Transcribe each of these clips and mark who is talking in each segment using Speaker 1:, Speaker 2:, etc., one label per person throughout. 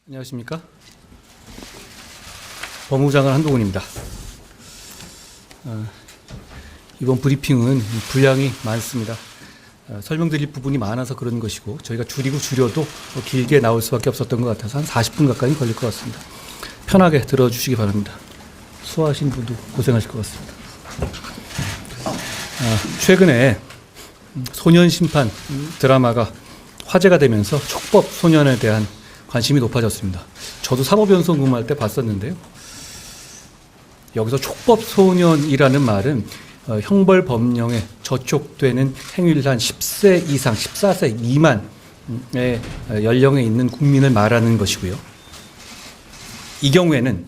Speaker 1: 안녕하십니까? 법무부 장관 한동훈입니다. 이번 브리핑은 분량이 많습니다. 설명드릴 부분이 많아서 그런 것이고 저희가 줄여도 길게 나올 수밖에 없었던 것 같아서 한 40분 가까이 걸릴 것 같습니다. 편하게 들어주시기 바랍니다. 수고하신 분도 고생하실 것 같습니다. 최근에 소년심판 드라마가 화제가 되면서 촉법 소년에 대한 관심이 높아졌습니다. 저도 사법연수원 근무할 때 봤었는데요. 여기서 촉법 소년이라는 말은 형벌 법령에 저촉되는 행위를 한 10세 이상, 14세 미만의 연령에 있는 국민을 말하는 것이고요. 이 경우에는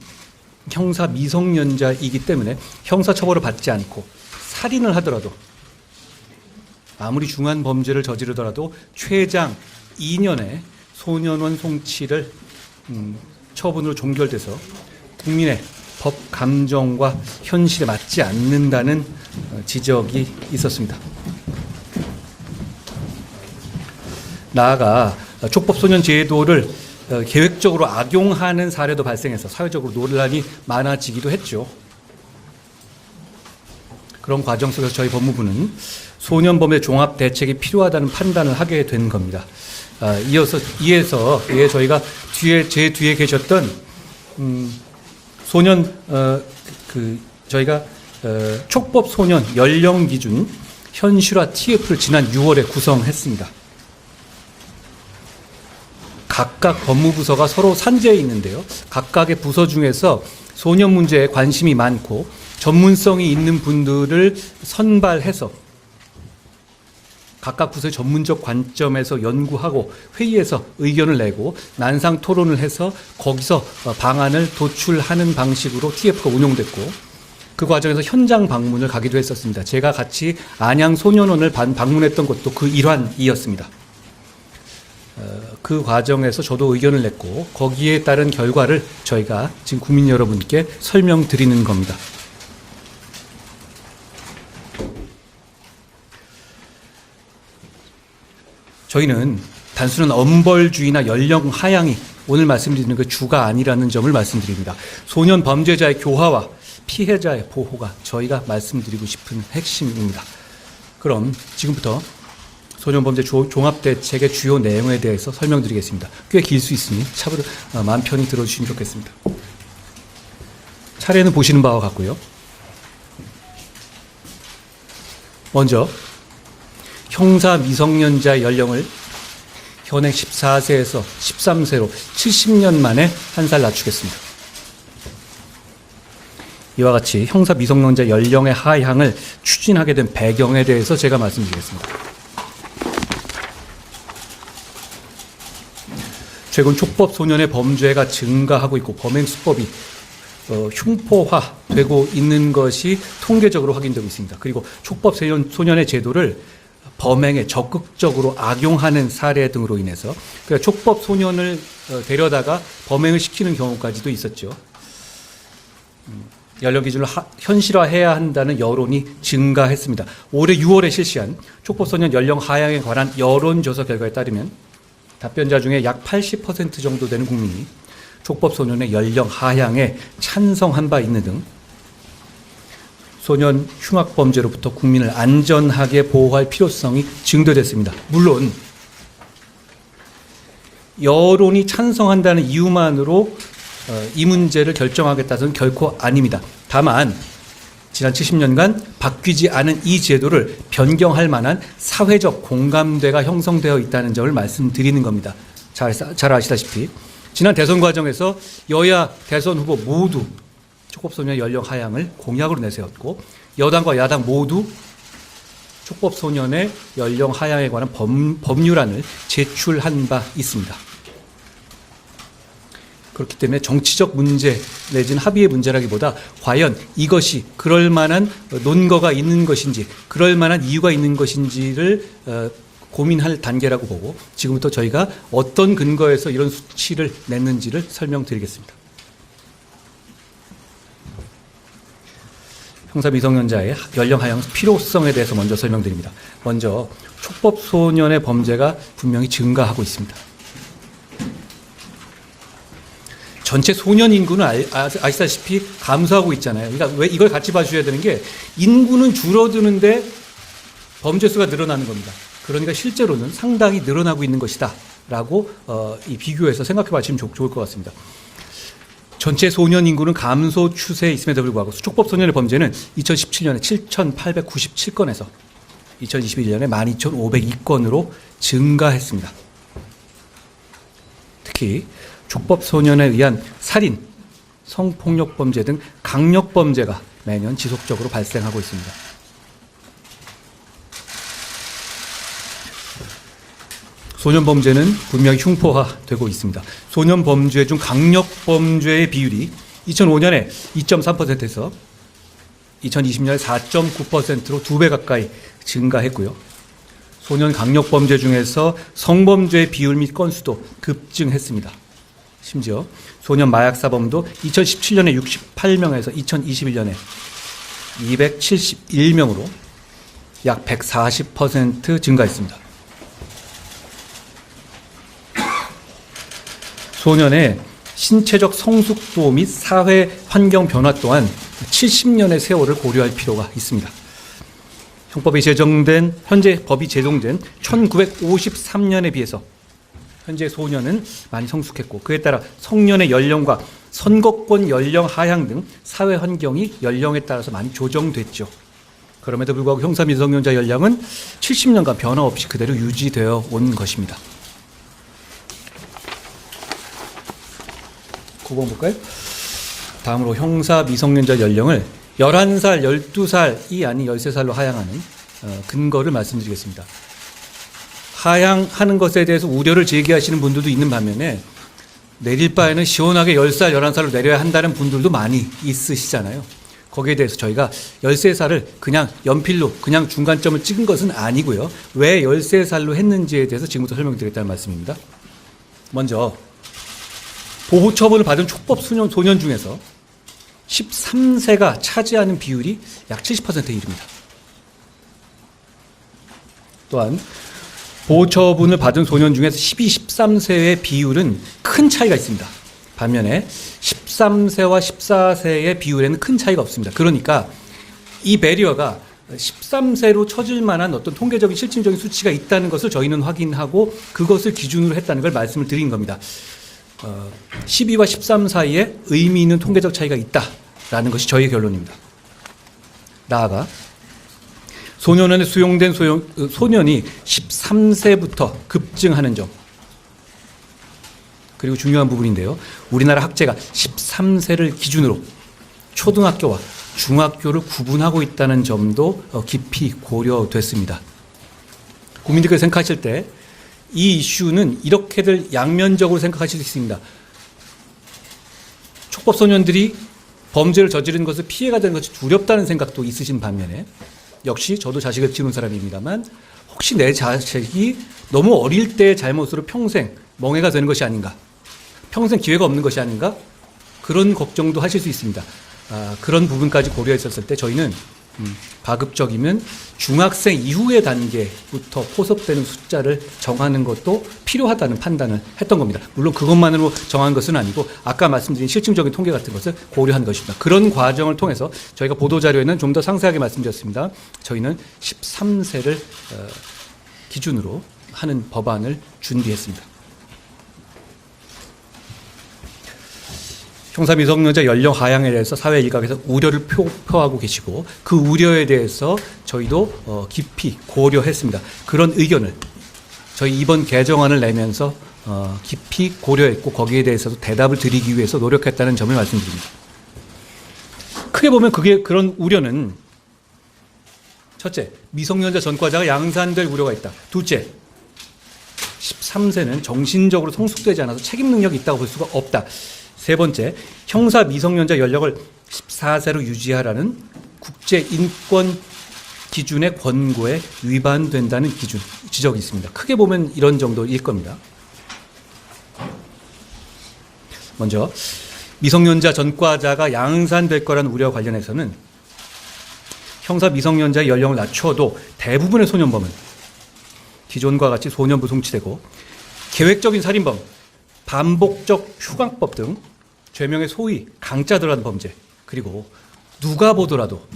Speaker 1: 형사 미성년자이기 때문에 형사처벌을 받지 않고 살인을 하더라도 아무리 중한 범죄를 저지르더라도 최장 2년의 소년원 송치를 처분으로 종결돼서 국민의 법 감정과 현실에 맞지 않는다는 지적이 있었습니다. 나아가 촉법 소년 제도를 계획적으로 악용하는 사례도 발생해서 사회적으로 논란이 많아지기도 했죠. 그런 과정 속에서 저희 법무부는 소년범죄 종합 대책이 필요하다는 판단을 하게 된 겁니다. 이에서 저희가 제 뒤에 계셨던 소년 저희가 촉법 소년 연령 기준 현실화 TF를 지난 6월에 구성했습니다. 각각 법무부서가 서로 산재해 있는데요. 각각의 부서 중에서 소년 문제에 관심이 많고 전문성이 있는 분들을 선발해서 각각 부서의 전문적 관점에서 연구하고 회의에서 의견을 내고 난상 토론을 해서 거기서 방안을 도출하는 방식으로 TF가 운용됐고 그 과정에서 현장 방문을 가기도 했었습니다. 제가 같이 안양 소년원을 방문했던 것도 그 일환이었습니다. 그 과정에서 저도 의견을 냈고 거기에 따른 결과를 저희가 지금 국민 여러분께 설명드리는 겁니다. 저희는 단순한 엄벌주의나 연령 하향이 오늘 말씀드리는 그 주가 아니라는 점을 말씀드립니다. 소년 범죄자의 교화와 피해자의 보호가 저희가 말씀드리고 싶은 핵심입니다. 그럼 지금부터 소년 범죄 종합대책의 주요 내용에 대해서 설명드리겠습니다. 꽤 길 수 있으니 차분히 마음 편히 들어주시면 좋겠습니다. 차례는 보시는 바와 같고요. 먼저 형사 미성년자 연령을 현행 14세에서 13세로 70년 만에 한 살 낮추겠습니다. 이와 같이 형사 미성년자 연령의 하향을 추진하게 된 배경에 대해서 제가 말씀드리겠습니다. 최근 촉법 소년의 범죄가 증가하고 있고 범행 수법이 흉포화되고 있는 것이 통계적으로 확인되고 있습니다. 그리고 촉법 소년의 제도를 범행에 적극적으로 악용하는 사례 등으로 인해서 그러니까 촉법 소년을 데려다가 범행을 시키는 경우까지도 있었죠. 연령 기준을 현실화해야 한다는 여론이 증가했습니다. 올해 6월에 실시한 촉법 소년 연령 하향에 관한 여론조사 결과에 따르면 답변자 중에 약 80% 정도 되는 국민이 촉법 소년의 연령 하향에 찬성한 바 있는 등 소년 흉악 범죄로부터 국민을 안전하게 보호할 필요성이 증대됐습니다. 물론 여론이 찬성한다는 이유만으로 이 문제를 결정하겠다는 결코 아닙니다. 다만 지난 70년간 바뀌지 않은 이 제도를 변경할 만한 사회적 공감대가 형성되어 있다는 점을 말씀드리는 겁니다. 잘 아시다시피 지난 대선 과정에서 여야 대선 후보 모두 촉법소년 연령 하향을 공약으로 내세웠고 여당과 야당 모두 촉법소년의 연령 하향에 관한 법률안을 제출한 바 있습니다. 그렇기 때문에 정치적 문제 내지는 합의의 문제라기보다 과연 이것이 그럴 만한 논거가 있는 것인지 그럴 만한 이유가 있는 것인지를 고민할 단계라고 보고 지금부터 저희가 어떤 근거에서 이런 수치를 냈는지를 설명드리겠습니다. 형사 미성년자의 연령 하향 필요성에 대해서 먼저 설명드립니다. 먼저 촉법 소년의 범죄가 분명히 증가하고 있습니다. 전체 소년 인구는 아시다시피 감소하고 있잖아요. 그러니까 왜 이걸 같이 봐주셔야 되는 게 인구는 줄어드는데 범죄 수가 늘어나는 겁니다. 그러니까 실제로는 상당히 늘어나고 있는 것이다 라고 이 비교해서 생각해 봐주시면 좋을 것 같습니다. 전체 소년 인구는 감소 추세에 있음에도 불구하고 촉법 소년의 범죄는 2017년에 7,897건에서 2021년에 12,502건으로 증가했습니다. 특히 촉법 소년에 의한 살인, 성폭력 범죄 등 강력 범죄가 매년 지속적으로 발생하고 있습니다. 소년 범죄는 분명히 흉포화되고 있습니다. 소년 범죄 중 강력 범죄의 비율이 2005년에 2.3%에서 2020년에 4.9%로 2배 가까이 증가했고요. 소년 강력 범죄 중에서 성범죄의 비율 및 건수도 급증했습니다. 심지어 소년 마약 사범도 2017년에 68명에서 2021년에 271명으로 약 140% 증가했습니다. 소년의 신체적 성숙도 및 사회 환경 변화 또한 70년의 세월을 고려할 필요가 있습니다. 현재 법이 제정된 1953년에 비해서 현재 소년은 많이 성숙했고 그에 따라 성년의 연령과 선거권 연령 하향 등 사회 환경이 연령에 따라서 많이 조정됐죠. 그럼에도 불구하고 형사 미성년자 연령은 70년간 변화 없이 그대로 유지되어 온 것입니다. 9번 볼까요? 다음으로 형사 미성년자 연령을 11살, 12살이 아닌 13살로 하향하는 근거를 말씀드리겠습니다. 하향하는 것에 대해서 우려를 제기하시는 분들도 있는 반면에 내릴 바에는 시원하게 10살, 11살로 내려야 한다는 분들도 많이 있으시잖아요. 거기에 대해서 저희가 13살을 그냥 연필로 그냥 중간점을 찍은 것은 아니고요. 왜 13살로 했는지에 대해서 지금부터 설명드리겠다는 말씀입니다. 먼저 보호 처분을 받은 촉법 소년 중에서 13세가 차지하는 비율이 약 70%에 이릅니다. 또한 보호 처분을 받은 소년 중에서 12, 13세의 비율은 큰 차이가 있습니다. 반면에 13세와 14세의 비율에는 큰 차이가 없습니다. 그러니까 이 배리어가 13세로 쳐질 만한 어떤 통계적인 실질적인 수치가 있다는 것을 저희는 확인하고 그것을 기준으로 했다는 걸 말씀을 드린 겁니다. 12와 13 사이에 의미 있는 통계적 차이가 있다라는 것이 저희의 결론입니다. 나아가 소년원에 수용된 소년이 13세부터 급증하는 점, 그리고 중요한 부분인데요. 우리나라 학제가 13세를 기준으로 초등학교와 중학교를 구분하고 있다는 점도 깊이 고려됐습니다. 국민들께서 생각하실 때 이 이슈는 이렇게들 양면적으로 생각하실 수 있습니다. 촉법 소년들이 범죄를 저지른 것을 피해가 되는 것이 두렵다는 생각도 있으신 반면에 역시 저도 자식을 키우는 사람입니다만 혹시 내 자식이 너무 어릴 때의 잘못으로 평생 멍해가 되는 것이 아닌가, 평생 기회가 없는 것이 아닌가, 그런 걱정도 하실 수 있습니다. 그런 부분까지 고려했었을 때 저희는 가급적이면 중학생 이후의 단계부터 포섭되는 숫자를 정하는 것도 필요하다는 판단을 했던 겁니다. 물론 그것만으로 정한 것은 아니고 아까 말씀드린 실증적인 통계 같은 것을 고려한 것입니다. 그런 과정을 통해서 저희가 보도자료에는 좀 더 상세하게 말씀드렸습니다. 저희는 13세를 기준으로 하는 법안을 준비했습니다. 형사 미성년자 연령 하향에 대해서 사회 일각에서 우려를 표하고 계시고 그 우려에 대해서 저희도 깊이 고려했습니다. 그런 의견을 저희 이번 개정안을 내면서 깊이 고려했고 거기에 대해서도 대답을 드리기 위해서 노력했다는 점을 말씀드립니다. 크게 보면 그런 우려는 첫째, 미성년자 전과자가 양산될 우려가 있다. 둘째, 13세는 정신적으로 성숙되지 않아서 책임 능력이 있다고 볼 수가 없다. 세 번째, 형사 미성년자 연령을 14세로 유지하라는 국제인권 기준의 권고에 위반된다는 기준, 지적이 있습니다. 크게 보면 이런 정도일 겁니다. 먼저 미성년자 전과자가 양산될 거라는 우려와 관련해서는 형사 미성년자의 연령을 낮춰도 대부분의 소년범은 기존과 같이 소년부 송치되고 계획적인 살인범, 반복적 휴강법 등 죄명의 소위 강자 들어간 범죄, 그리고 누가 보더라도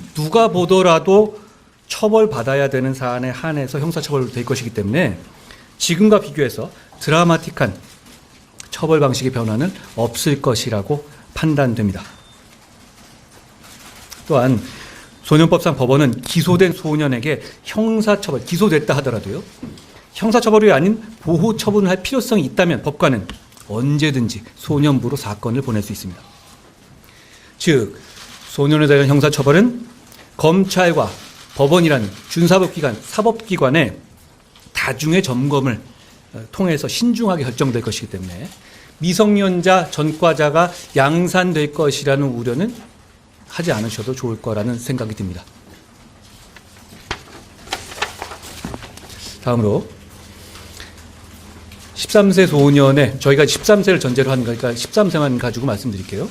Speaker 1: 처벌받아야 되는 사안에 한해서 형사처벌로 될 것이기 때문에 지금과 비교해서 드라마틱한 처벌 방식의 변화는 없을 것이라고 판단됩니다. 또한 소년법상 법원은 기소된 소년에게 형사처벌, 기소됐다 하더라도요, 형사처벌이 아닌 보호처분을 할 필요성이 있다면 법관은 언제든지 소년부로 사건을 보낼 수 있습니다. 즉, 소년에 대한 형사처벌은 검찰과 법원이라는 준사법기관, 사법기관의 다중의 점검을 통해서 신중하게 결정될 것이기 때문에 미성년자 전과자가 양산될 것이라는 우려는 하지 않으셔도 좋을 거라는 생각이 듭니다. 다음으로 13세 소년의, 저희가 13세를 전제로 한 거니까 13세만 가지고 말씀드릴게요.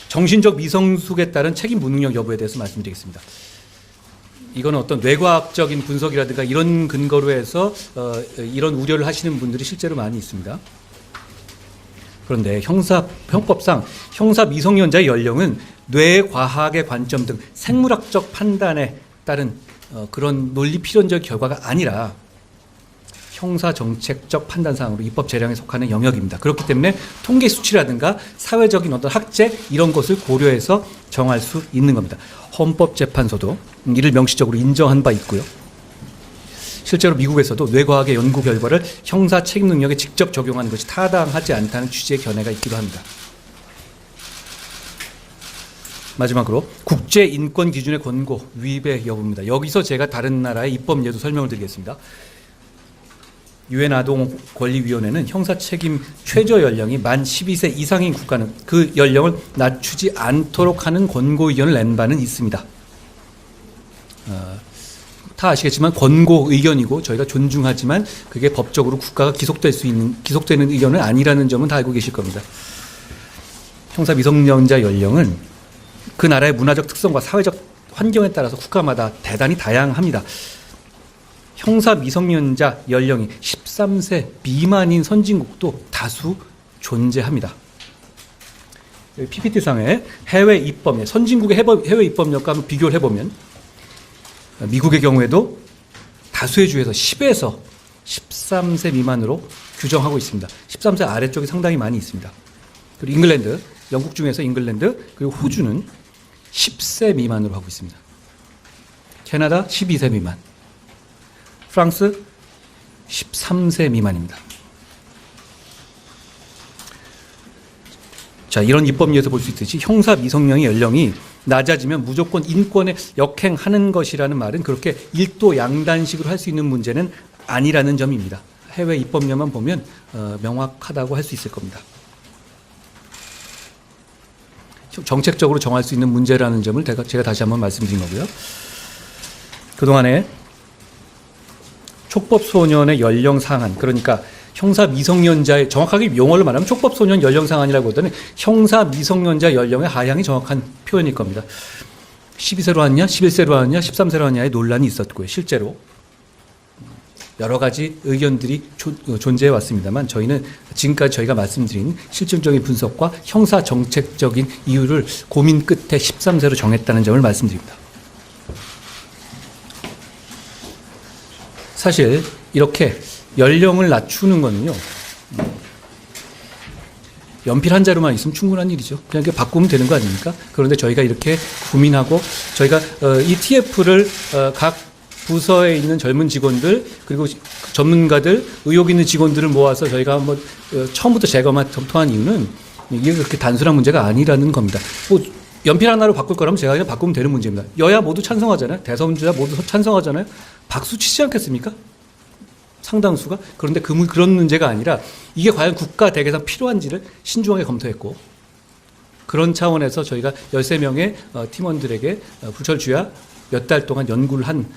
Speaker 1: 정신적 미성숙에 따른 책임 무능력 여부에 대해서 말씀드리겠습니다. 이건 어떤 뇌과학적인 분석이라든가 이런 근거로 해서 이런 우려를 하시는 분들이 실제로 많이 있습니다. 그런데 형법상 형사 미성년자의 연령은 뇌과학의 관점 등 생물학적 판단에 따른 그런 논리 필연적 결과가 아니라 형사 정책적 판단상으로 입법 재량에 속하는 영역입니다. 그렇기 때문에 통계 수치라든가 사회적인 어떤 학제 이런 것을 고려해서 정할 수 있는 겁니다. 헌법재판소도 이를 명시적으로 인정한 바 있고요. 실제로 미국에서도 뇌과학의 연구 결과를 형사 책임 능력에 직접 적용하는 것이 타당하지 않다는 취지의 견해가 있기도 합니다. 마지막으로 국제인권 기준의 권고 위배 여부입니다. 여기서 제가 다른 나라의 입법 예도 설명을 드리겠습니다. 유엔 아동권리위원회는 형사책임 최저 연령이 만 12세 이상인 국가는 그 연령을 낮추지 않도록 하는 권고 의견을 낸 바는 있습니다. 다 아시겠지만 권고 의견이고 저희가 존중하지만 그게 법적으로 국가가 기속되는 의견은 아니라는 점은 다 알고 계실 겁니다. 형사 미성년자 연령은 그 나라의 문화적 특성과 사회적 환경에 따라서 국가마다 대단히 다양합니다. 형사 미성년자 연령이 13세 미만인 선진국도 다수 존재합니다. PPT상에 해외 입법력, 선진국의 해외 입법력과 한번 비교를 해보면 미국의 경우에도 다수의 주에서 10에서 13세 미만으로 규정하고 있습니다. 13세 아래쪽이 상당히 많이 있습니다. 그리고 잉글랜드, 영국 중에서 잉글랜드, 그리고 호주는 10세 미만으로 하고 있습니다. 캐나다 12세 미만, 프랑스 13세 미만입니다. 자, 이런 입법례에서 볼 수 있듯이 형사 미성년의 연령이 낮아지면 무조건 인권에 역행하는 것이라는 말은 그렇게 일도 양단식으로 할 수 있는 문제는 아니라는 점입니다. 해외 입법례만 보면 명확하다고 할 수 있을 겁니다. 정책적으로 정할 수 있는 문제라는 점을 제가 다시 한번 말씀드린 거고요. 그동안에 촉법소년의 연령 상한, 그러니까 형사 미성년자의, 정확하게 용어를 말하면 촉법소년 연령 상한이라고 하더니 형사 미성년자 연령의 하향이 정확한 표현일 겁니다. 12세로 하느냐, 11세로 하느냐, 13세로 하느냐의 논란이 있었고요. 실제로 여러 가지 의견들이 존재해 왔습니다만 저희는 지금까지 저희가 말씀드린 실증적인 분석과 형사 정책적인 이유를 고민 끝에 13세로 정했다는 점을 말씀드립니다. 사실 이렇게 연령을 낮추는 거는요, 연필 한 자루만 있으면 충분한 일이죠. 그냥 이렇게 바꾸면 되는 거 아닙니까? 그런데 저희가 이렇게 고민하고 저희가 이 TF를 각 부서에 있는 젊은 직원들 그리고 전문가들, 의욕 있는 직원들을 모아서 저희가 한번 처음부터 검토한 이유는 이게 그렇게 단순한 문제가 아니라는 겁니다. 뭐 연필 하나로 바꿀 거라면 제가 그냥 바꾸면 되는 문제입니다. 여야 모두 찬성하잖아요. 대선주자 모두 찬성하잖아요. 박수 치지 않겠습니까? 상당수가. 그런데 그런 문제가 아니라 이게 과연 국가 대계상 필요한지를 신중하게 검토했고, 그런 차원에서 저희가 13명의 팀원들에게 불철주야 몇 달 동안 연구를 한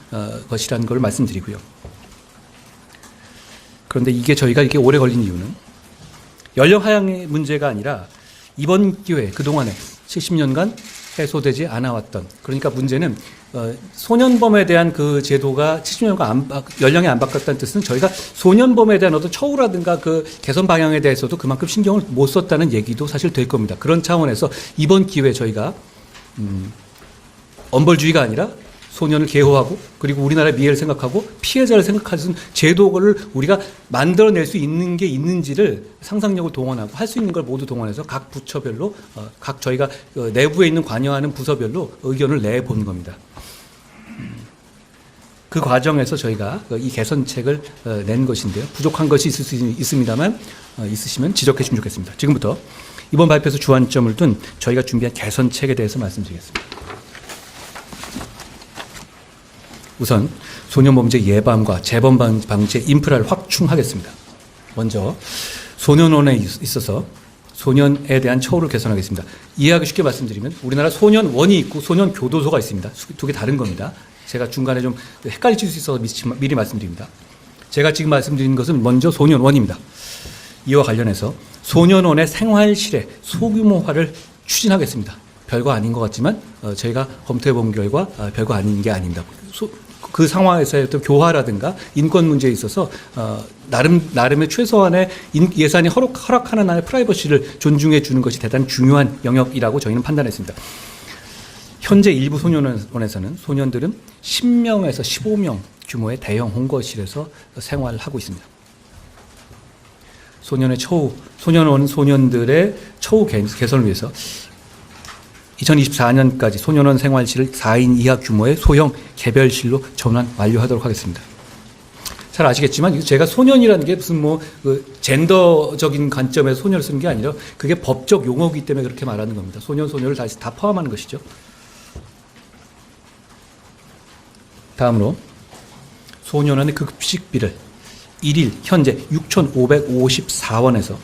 Speaker 1: 것이라는 걸 말씀드리고요. 그런데 이게 저희가 이렇게 오래 걸린 이유는 연령 하향의 문제가 아니라 이번 기회에 그동안에 70년간 해소되지 않아왔던, 그러니까 문제는 소년범에 대한 그 제도가 70년간 연령이 안 바뀌었다는 뜻은 저희가 소년범에 대한 어떤 처우라든가 그 개선 방향에 대해서도 그만큼 신경을 못 썼다는 얘기도 사실 될 겁니다. 그런 차원에서 이번 기회에 저희가 엄벌주의가 아니라 소년을 계호하고 그리고 우리나라의 미래를 생각하고 피해자를 생각하는 제도를 우리가 만들어낼 수 있는 게 있는지를 상상력을 동원하고 할 수 있는 걸 모두 동원해서 각 부처별로 각 저희가 내부에 있는 관여하는 부서별로 의견을 내본 겁니다. 그 과정에서 저희가 이 개선책을 낸 것인데요. 부족한 것이 있을 수 있습니다만 있으시면 지적해 주시면 좋겠습니다. 지금부터 이번 발표에서 주안점을 둔 저희가 준비한 개선책에 대해서 말씀드리겠습니다. 우선 소년범죄 예방과 재범 방지의 인프라를 확충하겠습니다. 먼저 소년원에 있어서 소년에 대한 처우를 개선하겠습니다. 이해하기 쉽게 말씀드리면 우리나라 소년원이 있고 소년교도소가 있습니다. 두 개 다른 겁니다. 제가 중간에 좀 헷갈릴 수 있어서 미리 말씀드립니다. 제가 지금 말씀드리는 것은 먼저 소년원입니다. 이와 관련해서 소년원의 생활실의 소규모화를 추진하겠습니다. 별거 아닌 것 같지만 저희가 검토해 본 결과 별거 아닌 게 아닙니다. 그 상황에서의 어떤 교화라든가 인권 문제에 있어서 나름의 최소한의 예산이 허락하는 한의 프라이버시를 존중해 주는 것이 대단히 중요한 영역이라고 저희는 판단했습니다. 현재 일부 소년원에서는 소년들은 10명에서 15명 규모의 대형 홍거실에서 생활을 하고 있습니다. 소년원 소년들의 처우 개선을 위해서 2024년까지 소년원 생활실을 4인 이하 규모의 소형 개별실로 전환 완료하도록 하겠습니다. 잘 아시겠지만 제가 소년이라는 게 무슨 젠더적인 관점에서 소년을 쓰는 게 아니라 그게 법적 용어이기 때문에 그렇게 말하는 겁니다. 소녀를 다시 다 포함하는 것이죠. 다음으로 소년원의 급식비를 1일 현재 6,554원에서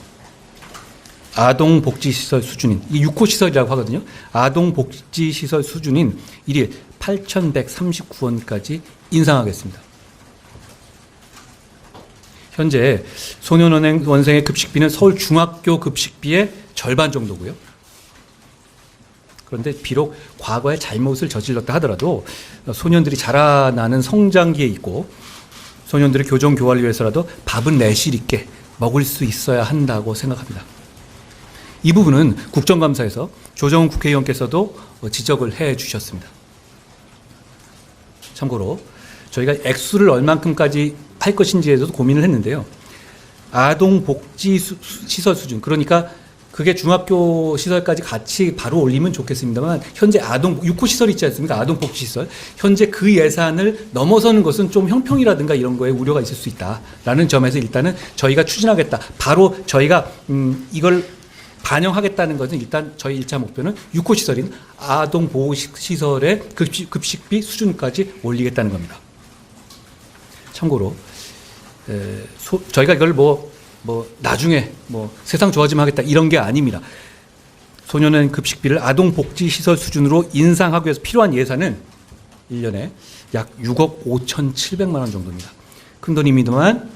Speaker 1: 아동복지시설 수준인, 이 6호 시설이라고 하거든요. 아동복지시설 수준인 1일 8,139원까지 인상하겠습니다. 현재 소년원생의 급식비는 서울 중학교 급식비의 절반 정도고요. 그런데 비록 과거에 잘못을 저질렀다 하더라도 소년들이 자라나는 성장기에 있고 소년들의 교정 교화를 위해서라도 밥은 내실 있게 먹을 수 있어야 한다고 생각합니다. 이 부분은 국정감사에서 조정훈 국회의원께서도 지적을 해 주셨습니다. 참고로 저희가 액수를 얼만큼까지 할 것인지에 대해서도 고민을 했는데요. 아동복지시설 수준, 그러니까 그게 중학교 시설까지 같이 바로 올리면 좋겠습니다만 현재 6호 시설 있지 않습니까? 아동복지시설. 현재 그 예산을 넘어서는 것은 좀 형평이라든가 이런 거에 우려가 있을 수 있다라는 점에서 일단은 저희가 추진하겠다. 바로 저희가 이걸 반영하겠다는 것은 일단 저희 1차 목표는 6호 시설인 아동보호시설의 급식비 수준까지 올리겠다는 겁니다. 참고로 저희가 이걸 나중에 세상 좋아지면 하겠다 이런 게 아닙니다. 소년원 급식비를 아동복지시설 수준으로 인상하기 위해서 필요한 예산은 1년에 약 6억 5,700만 원 정도입니다. 큰 돈입니다만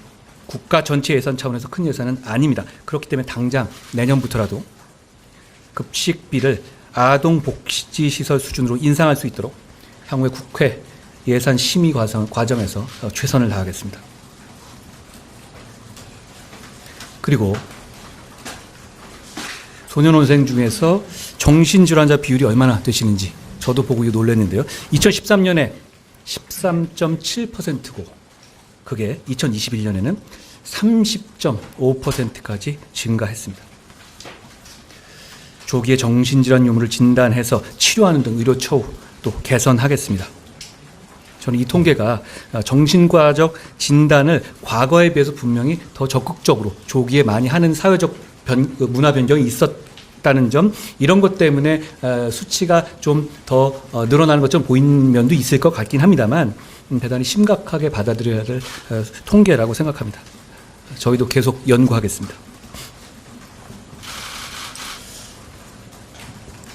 Speaker 1: 국가 전체 예산 차원에서 큰 예산은 아닙니다. 그렇기 때문에 당장 내년부터라도 급식비를 아동복지시설 수준으로 인상할 수 있도록 향후에 국회 예산 심의 과정에서 최선을 다하겠습니다. 그리고 소년원생 중에서 정신질환자 비율이 얼마나 되시는지 저도 보고 놀랐는데요. 2013년에 13.7%고 그게 2021년에는 30.5%까지 증가했습니다. 조기에 정신질환 유무를 진단해서 치료하는 등 의료 처우도 개선하겠습니다. 저는 이 통계가 정신과적 진단을 과거에 비해서 분명히 더 적극적으로 조기에 많이 하는 사회적 문화 변경이 있었다는 점, 이런 것 때문에 수치가 좀 더 늘어나는 것처럼 보이는 면도 있을 것 같긴 합니다만 대단히 심각하게 받아들여야 될 통계라고 생각합니다. 저희도 계속 연구하겠습니다.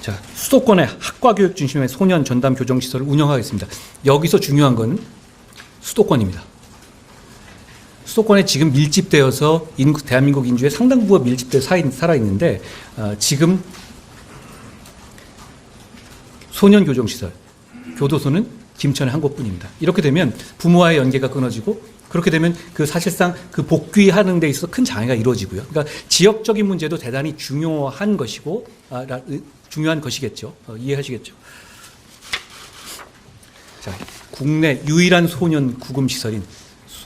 Speaker 1: 자, 수도권의 학과교육 중심의 소년 전담 교정시설을 운영하겠습니다. 여기서 중요한 것은 수도권입니다. 수도권에 지금 밀집되어서 대한민국 인구의 상당 부가 밀집되어 살아있는데 지금 소년 교정시설, 교도소는 김천의 한 곳뿐입니다. 이렇게 되면 부모와의 연계가 끊어지고 그렇게 되면 그 사실상 그 복귀하는 데 있어서 큰 장애가 이루어지고요. 그러니까 지역적인 문제도 대단히 중요한 것이고 중요한 것이겠죠. 이해하시겠죠. 자, 국내 유일한 소년 구금 시설인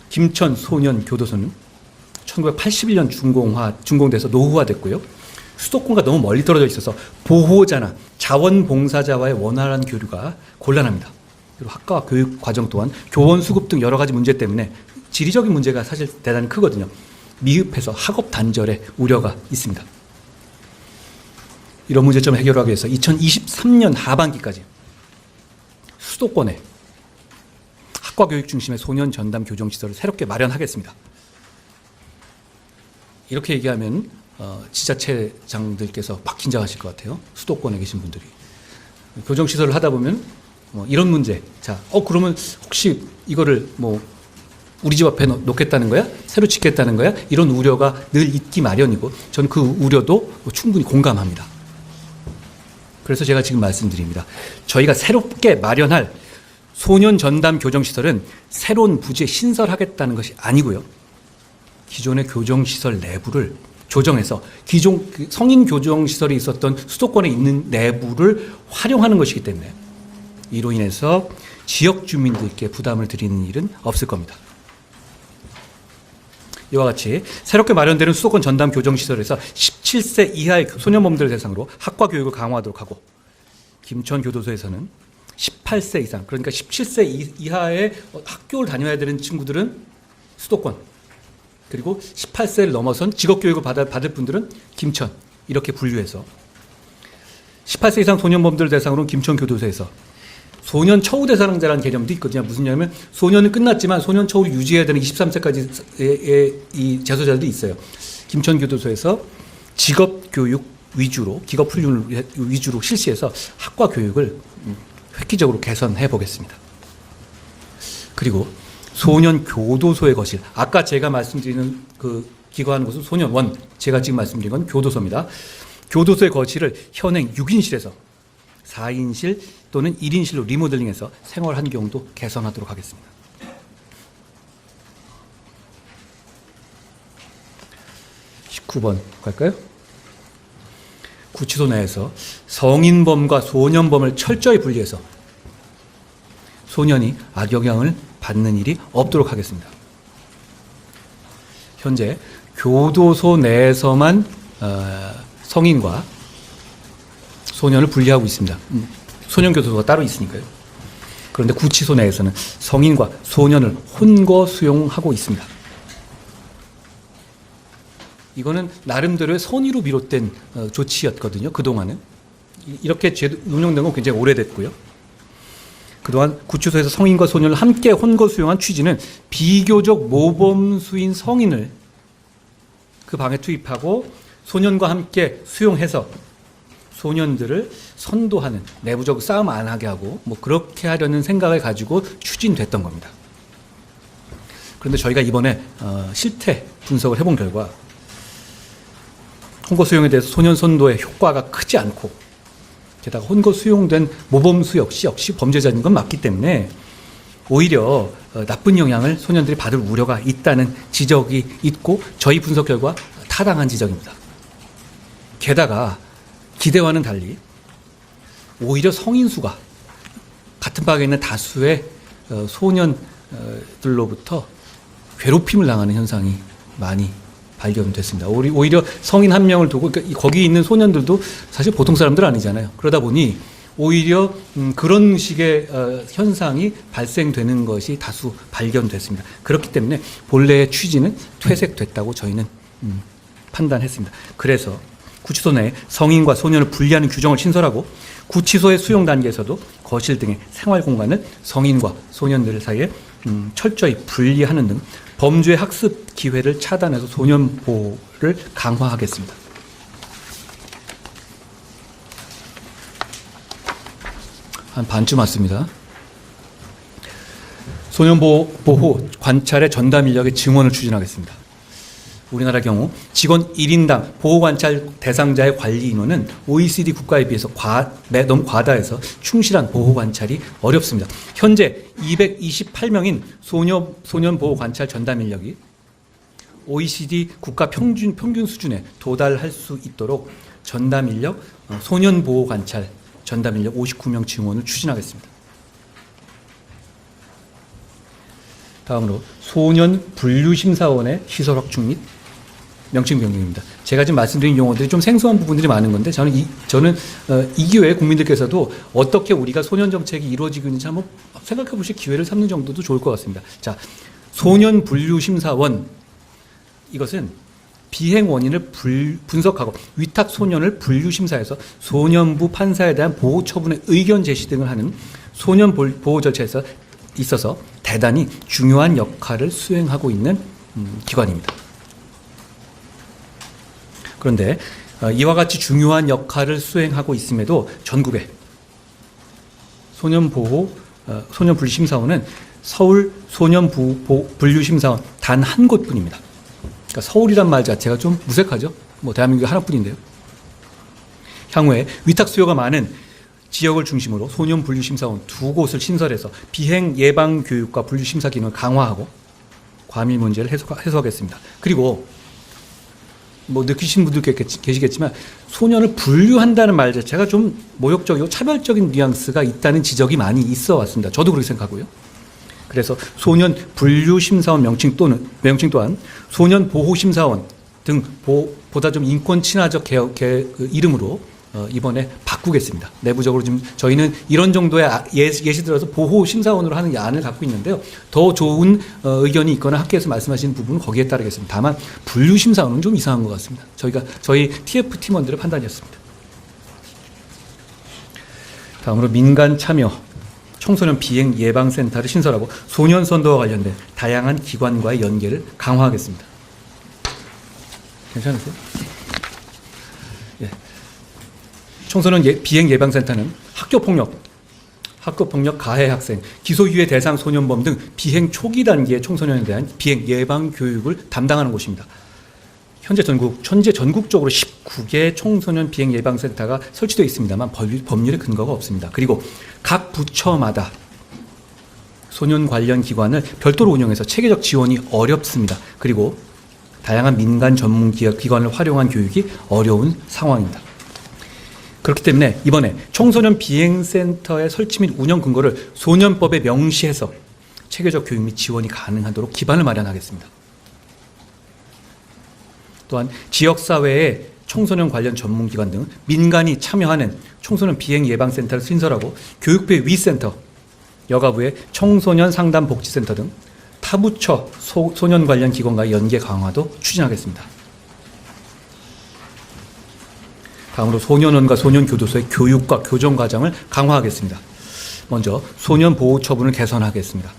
Speaker 1: 김천 소년 교도소는 1981년 준공돼서 노후화됐고요. 수도권과 너무 멀리 떨어져 있어서 보호자나 자원봉사자와의 원활한 교류가 곤란합니다. 그리고 학과와 교육 과정 또한 교원 수급 등 여러 가지 문제 때문에 지리적인 문제가 사실 대단히 크거든요. 미흡해서 학업 단절의 우려가 있습니다. 이런 문제점을 해결하기 위해서 2023년 하반기까지 수도권에 학과 교육 중심의 소년 전담 교정 시설을 새롭게 마련하겠습니다. 이렇게 얘기하면 지자체장들께서 박힌장하실 것 같아요. 수도권에 계신 분들이. 교정 시설을 하다 보면 이런 문제. 자, 그러면 혹시 이거를 우리 집 앞에 놓겠다는 거야? 새로 짓겠다는 거야? 이런 우려가 늘 있기 마련이고 저는 그 우려도 충분히 공감합니다. 그래서 제가 지금 말씀드립니다. 저희가 새롭게 마련할 소년 전담 교정시설은 새로운 부지에 신설하겠다는 것이 아니고요. 기존의 교정시설 내부를 조정해서 기존 성인 교정시설이 있었던 수도권에 있는 내부를 활용하는 것이기 때문에 이로 인해서 지역 주민들께 부담을 드리는 일은 없을 겁니다. 이와 같이 새롭게 마련되는 수도권 전담 교정시설에서 17세 이하의 소년범들을 대상으로 학과 교육을 강화하도록 하고 김천 교도소에서는 18세 이상, 그러니까 17세 이하의 학교를 다녀야 되는 친구들은 수도권, 그리고 18세를 넘어선 직업교육을 받을 분들은 김천, 이렇게 분류해서 18세 이상 소년범들을 대상으로 김천 교도소에서 소년 처우 대상자라는 개념도 있거든요. 무슨 얘기냐면 소년은 끝났지만 소년 처우를 유지해야 되는 23세까지의 이 재소자들도 있어요. 김천 교도소에서 직업교육 위주로, 직업훈련 위주로 실시해서 학과 교육을 획기적으로 개선해 보겠습니다. 그리고 소년 교도소의 거실, 아까 제가 말씀드리는 그 기거하는 곳은 소년원, 제가 지금 말씀드린 건 교도소입니다. 교도소의 거실을 현행 6인실에서 4인실 또는 1인실로 리모델링해서 생활 환경도 개선하도록 하겠습니다. (19번) 갈까요? 구치소 내에서 성인범과 소년범을 철저히 분리해서 소년이 악영향을 받는 일이 없도록 하겠습니다. 현재 교도소 내에서만 성인과 소년을 분리하고 있습니다. 소년교도소가 따로 있으니까요. 그런데 구치소 내에서는 성인과 소년을 혼거 수용하고 있습니다. 이거는 나름대로의 선의로 비롯된 조치였거든요. 그동안은. 이렇게 운영된 건 굉장히 오래됐고요. 그동안 구치소에서 성인과 소년을 함께 혼거 수용한 취지는 비교적 모범수인 성인을 그 방에 투입하고 소년과 함께 수용해서 소년들을 선도하는, 내부적으로 싸움 안 하게 하고 그렇게 하려는 생각을 가지고 추진됐던 겁니다. 그런데 저희가 이번에 실태 분석을 해본 결과 혼거 수용에 대해서 소년 선도의 효과가 크지 않고 게다가 혼거 수용된 모범수 역시 범죄자인 건 맞기 때문에 오히려 나쁜 영향을 소년들이 받을 우려가 있다는 지적이 있고 저희 분석 결과 타당한 지적입니다. 게다가 기대와는 달리 오히려 성인수가 같은 방에 있는 다수의 소년들로부터 괴롭힘을 당하는 현상이 많이 발견됐습니다. 오히려 성인 한 명을 두고 거기 있는 소년들도 사실 보통 사람들 아니잖아요. 그러다 보니 오히려 그런 식의 현상이 발생되는 것이 다수 발견됐습니다. 그렇기 때문에 본래의 취지는 퇴색됐다고 저희는 판단했습니다. 그래서 구치소 내에 성인과 소년을 분리하는 규정을 신설하고 구치소의 수용 단계에서도 거실 등의 생활 공간을 성인과 소년들 사이에 철저히 분리하는 등 범죄 학습 기회를 차단해서 소년 보호를 강화하겠습니다. 한 반쯤 왔습니다. 소년 보호 관찰의 전담 인력의 증원을 추진하겠습니다. 우리나라 경우 직원 1인당 보호관찰 대상자의 관리 인원은 OECD 국가에 비해서 너무 과다해서 충실한 보호관찰이 어렵습니다. 현재 228명인 소년 보호관찰 전담 인력이 OECD 국가 평균 수준에 도달할 수 있도록 전담 인력, 소년 보호관찰 전담 인력 59명 증원을 추진하겠습니다. 다음으로 소년 분류심사원의 시설 확충 및 명칭 변경입니다. 제가 지금 말씀드린 용어들이 좀 생소한 부분들이 많은 건데 저는 이 기회에 국민들께서도 어떻게 우리가 소년 정책이 이루어지고 있는지 한번 생각해 보실 기회를 삼는 정도도 좋을 것 같습니다. 자, 소년 분류심사원, 이것은 비행 원인을 분석하고 위탁 소년을 분류심사해서 소년부 판사에 대한 보호 처분의 의견 제시 등을 하는 소년 보호 절차에서 있어서 대단히 중요한 역할을 수행하고 있는 기관입니다. 그런데 이와 같이 중요한 역할을 수행하고 있음에도 전국에 소년 분류심사원은 서울 소년 분류심사원 단 한 곳뿐입니다. 그러니까 서울이란 말 자체가 좀 무색하죠. 뭐 대한민국에 하나뿐인데요. 향후에 위탁 수요가 많은 지역을 중심으로 소년 분류심사원 2곳을 신설해서 비행 예방 교육과 분류심사 기능을 강화하고 과밀 문제를 해소하겠습니다. 그리고 뭐 느끼신 분들 계시겠지만 소년을 분류한다는 말 자체가 좀 모욕적이고 차별적인 뉘앙스가 있다는 지적이 많이 있어 왔습니다. 저도 그렇게 생각하고요. 그래서 소년 분류심사원 명칭 또한 소년 보호심사원 등 보다 좀 인권 친화적 이름으로 이번에 바꾸겠습니다. 내부적으로 지금 저희는 이런 정도의 예시 들어서 보호심사원으로 하는 안을 갖고 있는데요. 더 좋은 의견이 있거나 학계에서 말씀하시는 부분은 거기에 따르겠습니다. 다만 분류심사원은 좀 이상한 것 같습니다. 저희 TF 팀원들의 판단이었습니다. 다음으로 민간 참여 청소년 비행 예방센터를 신설하고 소년선도와 관련된 다양한 기관과의 연계를 강화하겠습니다. 괜찮으세요? 예. 청소년 비행 예방센터는 학교폭력 가해 학생, 기소유예 대상 소년범 등 비행 초기 단계의 청소년에 대한 비행 예방 교육을 담당하는 곳입니다. 현재 전국적으로 19개 청소년 비행 예방센터가 설치되어 있습니다만 법률의 근거가 없습니다. 그리고 각 부처마다 소년 관련 기관을 별도로 운영해서 체계적 지원이 어렵습니다. 그리고 다양한 민간 전문 기관을 활용한 교육이 어려운 상황입니다. 그렇기 때문에 이번에 청소년 비행센터의 설치 및 운영 근거를 소년법에 명시해서 체계적 교육 및 지원이 가능하도록 기반을 마련하겠습니다. 또한 지역사회의 청소년 관련 전문기관 등 민간이 참여하는 청소년 비행예방센터를 신설하고 교육부의 위센터, 여가부의 청소년 상담복지센터 등 타부처 소년 관련 기관과의 연계 강화도 추진하겠습니다. 다음으로 소년원과 소년교도소의 교육과 교정 과정을 강화하겠습니다. 먼저 소년 보호 처분을 개선하겠습니다.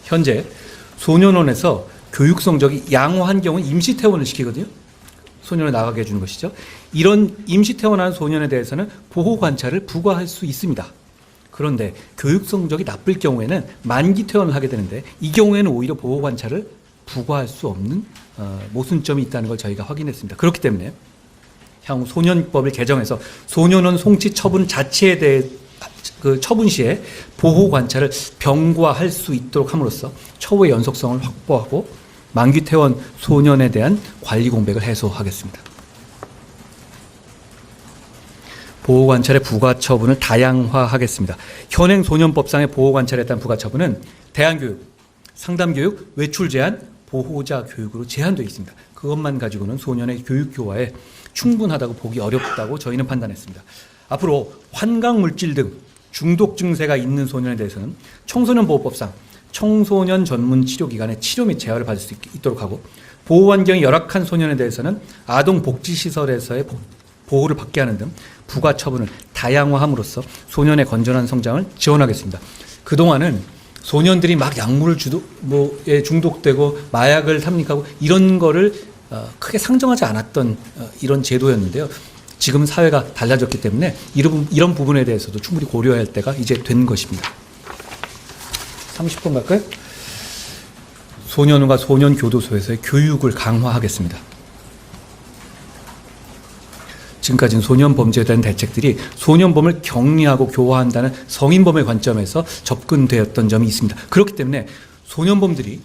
Speaker 1: 현재 소년원에서 교육 성적이 양호한 경우는 임시 퇴원을 시키거든요. 소년을 나가게 해주는 것이죠. 이런 임시 퇴원한 소년에 대해서는 보호 관찰을 부과할 수 있습니다. 그런데 교육 성적이 나쁠 경우에는 만기 퇴원을 하게 되는데 이 경우에는 오히려 보호 관찰을 부과할 수 없는 모순점이 있다는 걸 저희가 확인했습니다. 그렇기 때문에 향후 소년법을 개정해서 소년원 송치 처분 자체에 대해 처분 시에 보호 관찰을 병과할 수 있도록 함으로써 처우의 연속성을 확보하고 만기 퇴원 소년에 대한 관리 공백을 해소하겠습니다. 보호 관찰의 부과 처분을 다양화하겠습니다. 현행 소년법상의 보호 관찰에 대한 부과 처분은 대안교육, 상담교육, 외출 제한, 보호자 교육으로 제한되어 있습니다. 그것만 가지고는 소년의 교육 교화에 충분하다고 보기 어렵다고 저희는 판단했습니다. 앞으로 환각 물질 등 중독 증세가 있는 소년에 대해서는 청소년 보호법상 청소년 전문 치료기관의 치료 및 재활을 받을 수 있도록 하고 보호 환경이 열악한 소년에 대해서는 아동복지시설에서의 보호를 받게 하는 등 부과 처분을 다양화함으로써 소년의 건전한 성장을 지원하겠습니다. 그동안은 소년들이 막 약물을 중독되고 마약을 탐닉하고 이런 거를 크게 상정하지 않았던 이런 제도였는데요. 지금 사회가 달라졌기 때문에 이런 부분에 대해서도 충분히 고려해야 할 때가 이제 된 것입니다. 30번 갈까요? 소년원과 소년교도소에서의 교육을 강화하겠습니다. 지금까지는 소년범죄에 대한 대책들이 소년범을 격리하고 교화한다는 성인범의 관점에서 접근되었던 점이 있습니다. 그렇기 때문에 소년범들이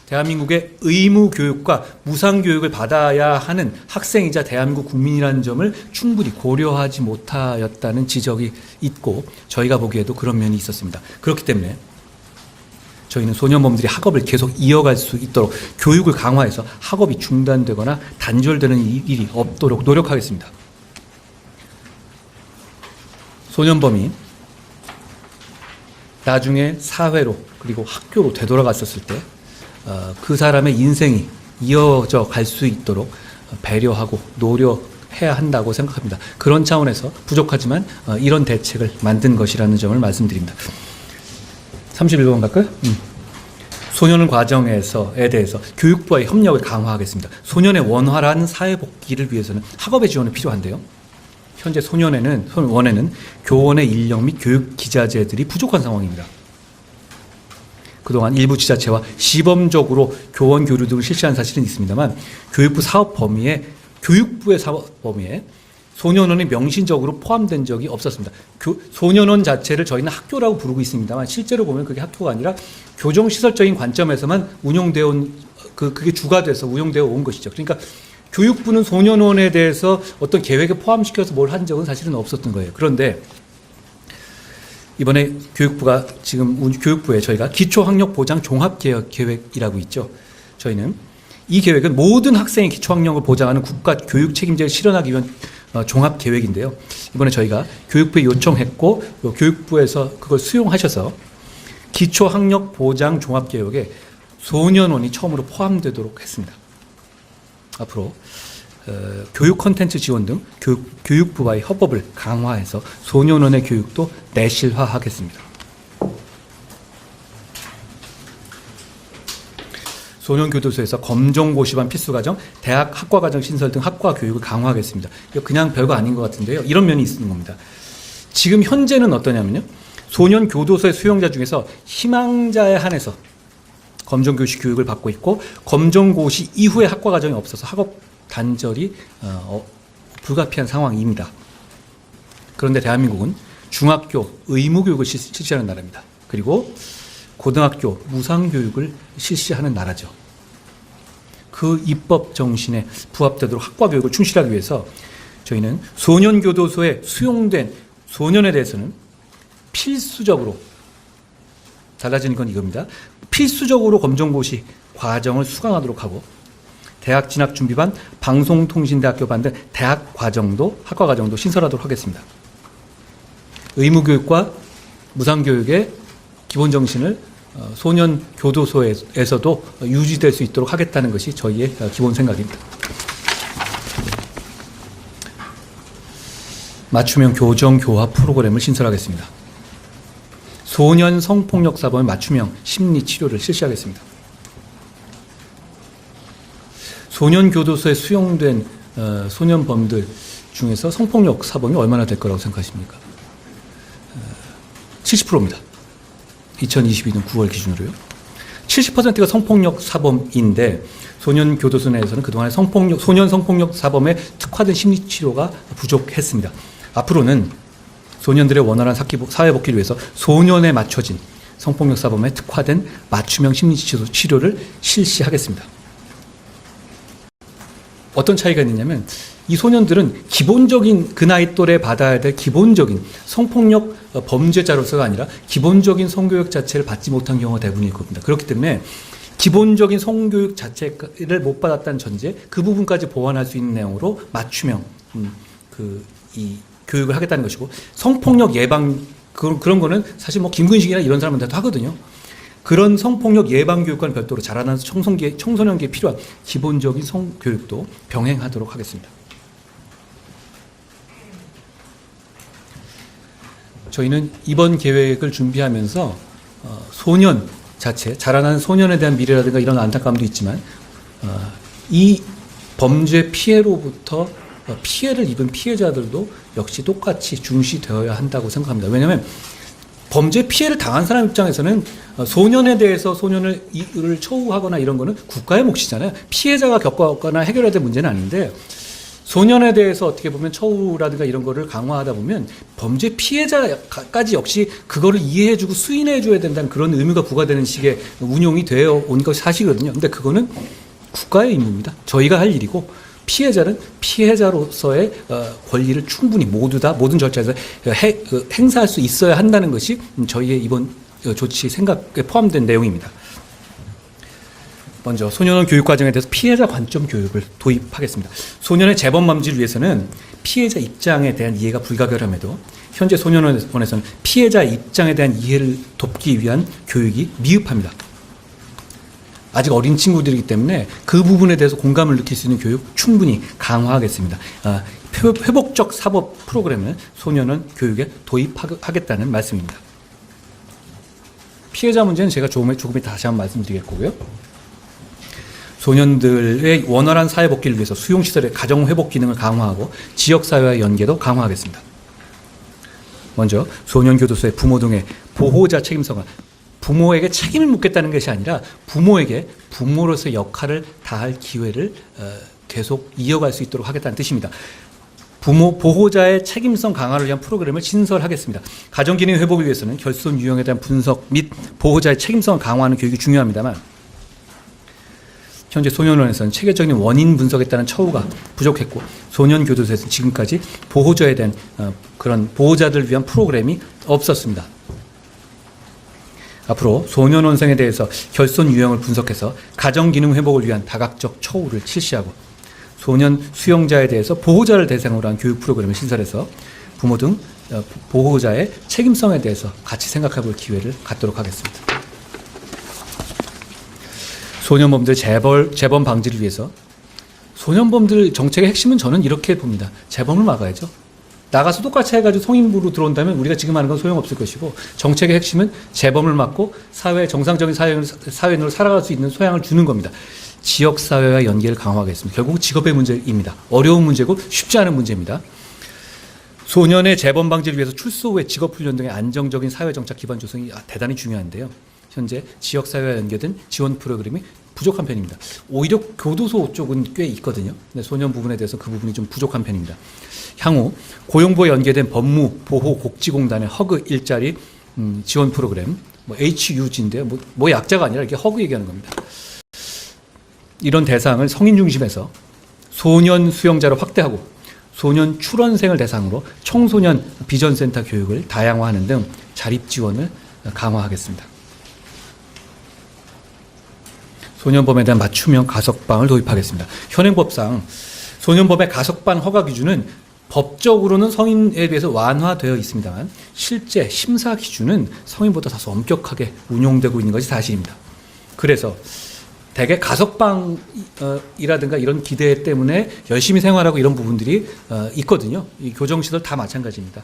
Speaker 1: 대한민국의 의무교육과 무상교육을 받아야 하는 학생이자 대한민국 국민이라는 점을 충분히 고려하지 못하였다는 지적이 있고 저희가 보기에도 그런 면이 있었습니다. 그렇기 때문에 저희는 소년범들이 학업을 계속 이어갈 수 있도록 교육을 강화해서 학업이 중단되거나 단절되는 일이 없도록 노력하겠습니다. 소년범이 나중에 사회로 그리고 학교로 되돌아갔었을 때 그 사람의 인생이 이어져 갈 수 있도록 배려하고 노력해야 한다고 생각합니다. 그런 차원에서 부족하지만 이런 대책을 만든 것이라는 점을 말씀드립니다. 31번 갈까요? 소년 과정에서에 대해서 교육부와의 협력을 강화하겠습니다. 소년의 원활한 사회 복귀를 위해서는 학업의 지원이 필요한데요. 현재 원에는 교원의 인력 및 교육 기자재들이 부족한 상황입니다. 그동안 일부 지자체와 시범적으로 교원 교류 등을 실시한 사실은 있습니다만 교육부의 사업 범위에 소년원이 명시적으로 포함된 적이 없었습니다. 소년원 자체를 저희는 학교라고 부르고 있습니다만 실제로 보면 그게 학교가 아니라 교정시설적인 관점에서만 운영되어 온, 그게 주가 돼서 운영되어 온 것이죠. 그러니까 교육부는 소년원에 대해서 어떤 계획에 포함시켜서 뭘 한 적은 사실은 없었던 거예요. 그런데 이번에 교육부에 저희가 기초학력보장 종합개혁계획이라고 있죠. 저희는 이 계획은 모든 학생의 기초학력을 보장하는 국가 교육 책임제를 실현하기 위한 종합계획인데요. 이번에 저희가 교육부에 요청했고 교육부에서 그걸 수용하셔서 기초학력보장 종합개혁에 소년원이 처음으로 포함되도록 했습니다. 앞으로 교육 콘텐츠 지원 등 교육부와의 협업을 강화해서 소년원의 교육도 내실화하겠습니다. 소년교도소에서 검정고시반 필수과정, 대학 학과과정 신설 등 학과 교육을 강화하겠습니다. 이거 그냥 별거 아닌 것 같은데요. 이런 면이 있는 겁니다. 지금 현재는 어떠냐면요. 소년교도소의 수용자 중에서 희망자에 한해서 검정고시 교육을 받고 있고 검정고시 이후에 학과과정이 없어서 학업 단절이 불가피한 상황입니다. 그런데 대한민국은 중학교 의무교육을 실시하는 나라입니다. 그리고 고등학교 무상교육을 실시하는 나라죠. 그 입법 정신에 부합되도록 학과 교육을 충실하기 위해서 저희는 소년교도소에 수용된 소년에 대해서는 필수적으로 달라지는 건 이겁니다. 필수적으로 검정고시 과정을 수강하도록 하고 대학 진학준비반, 방송통신대학교반 등 대학 과정도 학과 과정도 신설하도록 하겠습니다. 의무교육과 무상교육의 기본 정신을 소년교도소에서도 유지될 수 있도록 하겠다는 것이 저희의 기본 생각입니다. 맞춤형 교정교화 프로그램을 신설하겠습니다. 소년 성폭력 사범의 맞춤형 심리치료를 실시하겠습니다. 소년교도소에 수용된 소년범들 중에서 성폭력 사범이 얼마나 될 거라고 생각하십니까? 70%입니다. 2022년 9월 기준으로요. 70%가 성폭력 사범인데 소년교도소 내에서는 그동안 소년 성폭력 사범에 특화된 심리치료가 부족했습니다. 앞으로는 소년들의 원활한 사회복귀를 위해서 소년에 맞춰진 성폭력 사범에 특화된 맞춤형 심리치료를 실시하겠습니다. 어떤 차이가 있느냐면 이 소년들은 기본적인 그 나이 또래 받아야 될 기본적인 성폭력 범죄자로서가 아니라 기본적인 성교육 자체를 받지 못한 경우가 대부분일 겁니다. 그렇기 때문에 기본적인 성교육 자체를 못 받았다는 전제, 그 부분까지 보완할 수 있는 내용으로 맞춤형 이 교육을 하겠다는 것이고, 성폭력 예방 그런 거는 사실 뭐 김근식이나 이런 사람들도 하거든요. 그런 성폭력 예방 교육과는 별도로 자라나는 청소년기에 필요한 기본적인 성교육도 병행하도록 하겠습니다. 저희는 이번 계획을 준비하면서 소년 자체, 자라나는 소년에 대한 미래라든가 이런 안타까움도 있지만 이 범죄 피해로부터 피해를 입은 피해자들도 역시 똑같이 중시되어야 한다고 생각합니다. 왜냐하면 범죄 피해를 당한 사람 입장에서는 소년에 대해서 소년을 처우하거나 이런 거는 국가의 몫이잖아요. 피해자가 겪거나 해결해야 될 문제는 아닌데 소년에 대해서 어떻게 보면 처우라든가 이런 거를 강화하다 보면 범죄 피해자까지 역시 그거를 이해해주고 수인해줘야 된다는 그런 의무가 부과되는 식의 운용이 되어 온 것이 사실이거든요. 근데 그거는 국가의 임무입니다. 저희가 할 일이고 피해자는 피해자로서의 권리를 충분히 모두 다 모든 절차에서 행사할 수 있어야 한다는 것이 저희의 이번 조치 생각에 포함된 내용입니다. 먼저 소년원 교육과정에 대해서 피해자 관점 교육을 도입하겠습니다. 소년의 재범 방지를 위해서는 피해자 입장에 대한 이해가 불가결함에도 현재 소년원에서는 피해자 입장에 대한 이해를 돕기 위한 교육이 미흡합니다. 아직 어린 친구들이기 때문에 그 부분에 대해서 공감을 느낄 수 있는 교육 충분히 강화하겠습니다. 회복적 사법 프로그램을 소년원 교육에 도입하겠다는 말씀입니다. 피해자 문제는 제가 조금 다시 한번 말씀드리겠고요. 소년들의 원활한 사회 복귀를 위해서 수용시설의 가정 회복 기능을 강화하고 지역사회와의 연계도 강화하겠습니다. 먼저 소년교도소의 부모 등의 보호자 책임성을 부모에게 책임을 묻겠다는 것이 아니라 부모에게 부모로서의 역할을 다할 기회를 계속 이어갈 수 있도록 하겠다는 뜻입니다. 보호자의 책임성 강화를 위한 프로그램을 신설하겠습니다. 가정기능 회복을 위해서는 결손 유형에 대한 분석 및 보호자의 책임성을 강화하는 교육이 중요합니다만 현재 소년원에서는 체계적인 원인 분석에 따른 처우가 부족했고 소년교도소에서는 지금까지 보호자에 대한 그런 보호자들을 위한 프로그램이 없었습니다. 앞으로 소년원생에 대해서 결손 유형을 분석해서 가정기능 회복을 위한 다각적 처우를 실시하고 소년 수용자에 대해서 보호자를 대상으로 한 교육 프로그램을 신설해서 부모 등 보호자의 책임성에 대해서 같이 생각해 볼 기회를 갖도록 하겠습니다. 소년범들 재범 방지를 위해서 소년범들 정책의 핵심은 저는 이렇게 봅니다. 재범을 막아야죠. 나가서 똑같이 해가지고 성인부로 들어온다면 우리가 지금 하는 건 소용없을 것이고 정책의 핵심은 재범을 막고 정상적인 사회인으로 살아갈 수 있는 소양을 주는 겁니다. 지역사회와 연계를 강화하겠습니다. 결국 직업의 문제입니다. 어려운 문제고 쉽지 않은 문제입니다. 소년의 재범 방지를 위해서 출소 후에 직업훈련 등의 안정적인 사회정착 기반 조성이 대단히 중요한데요. 현재 지역사회와 연계된 지원 프로그램이 부족한 편입니다. 오히려 교도소 쪽은 꽤 있거든요. 근데 소년 부분에 대해서 그 부분이 좀 부족한 편입니다. 향후 고용부와 연계된 법무보호복지공단의 허그 일자리 지원 프로그램, HUG인데요. 약자가 아니라 이렇게 허그 얘기하는 겁니다. 이런 대상을 성인 중심에서 소년 수용자로 확대하고 소년 출원생을 대상으로 청소년 비전센터 교육을 다양화하는 등 자립 지원을 강화하겠습니다. 소년범에 대한 맞춤형 가석방을 도입하겠습니다. 현행법상 소년범의 가석방 허가 기준은 법적으로는 성인에 비해서 완화되어 있습니다만 실제 심사 기준은 성인보다 다소 엄격하게 운용되고 있는 것이 사실입니다. 그래서 대개 가석방이라든가 이런 기대 때문에 열심히 생활하고 이런 부분들이 있거든요. 이 교정시설 다 마찬가지입니다.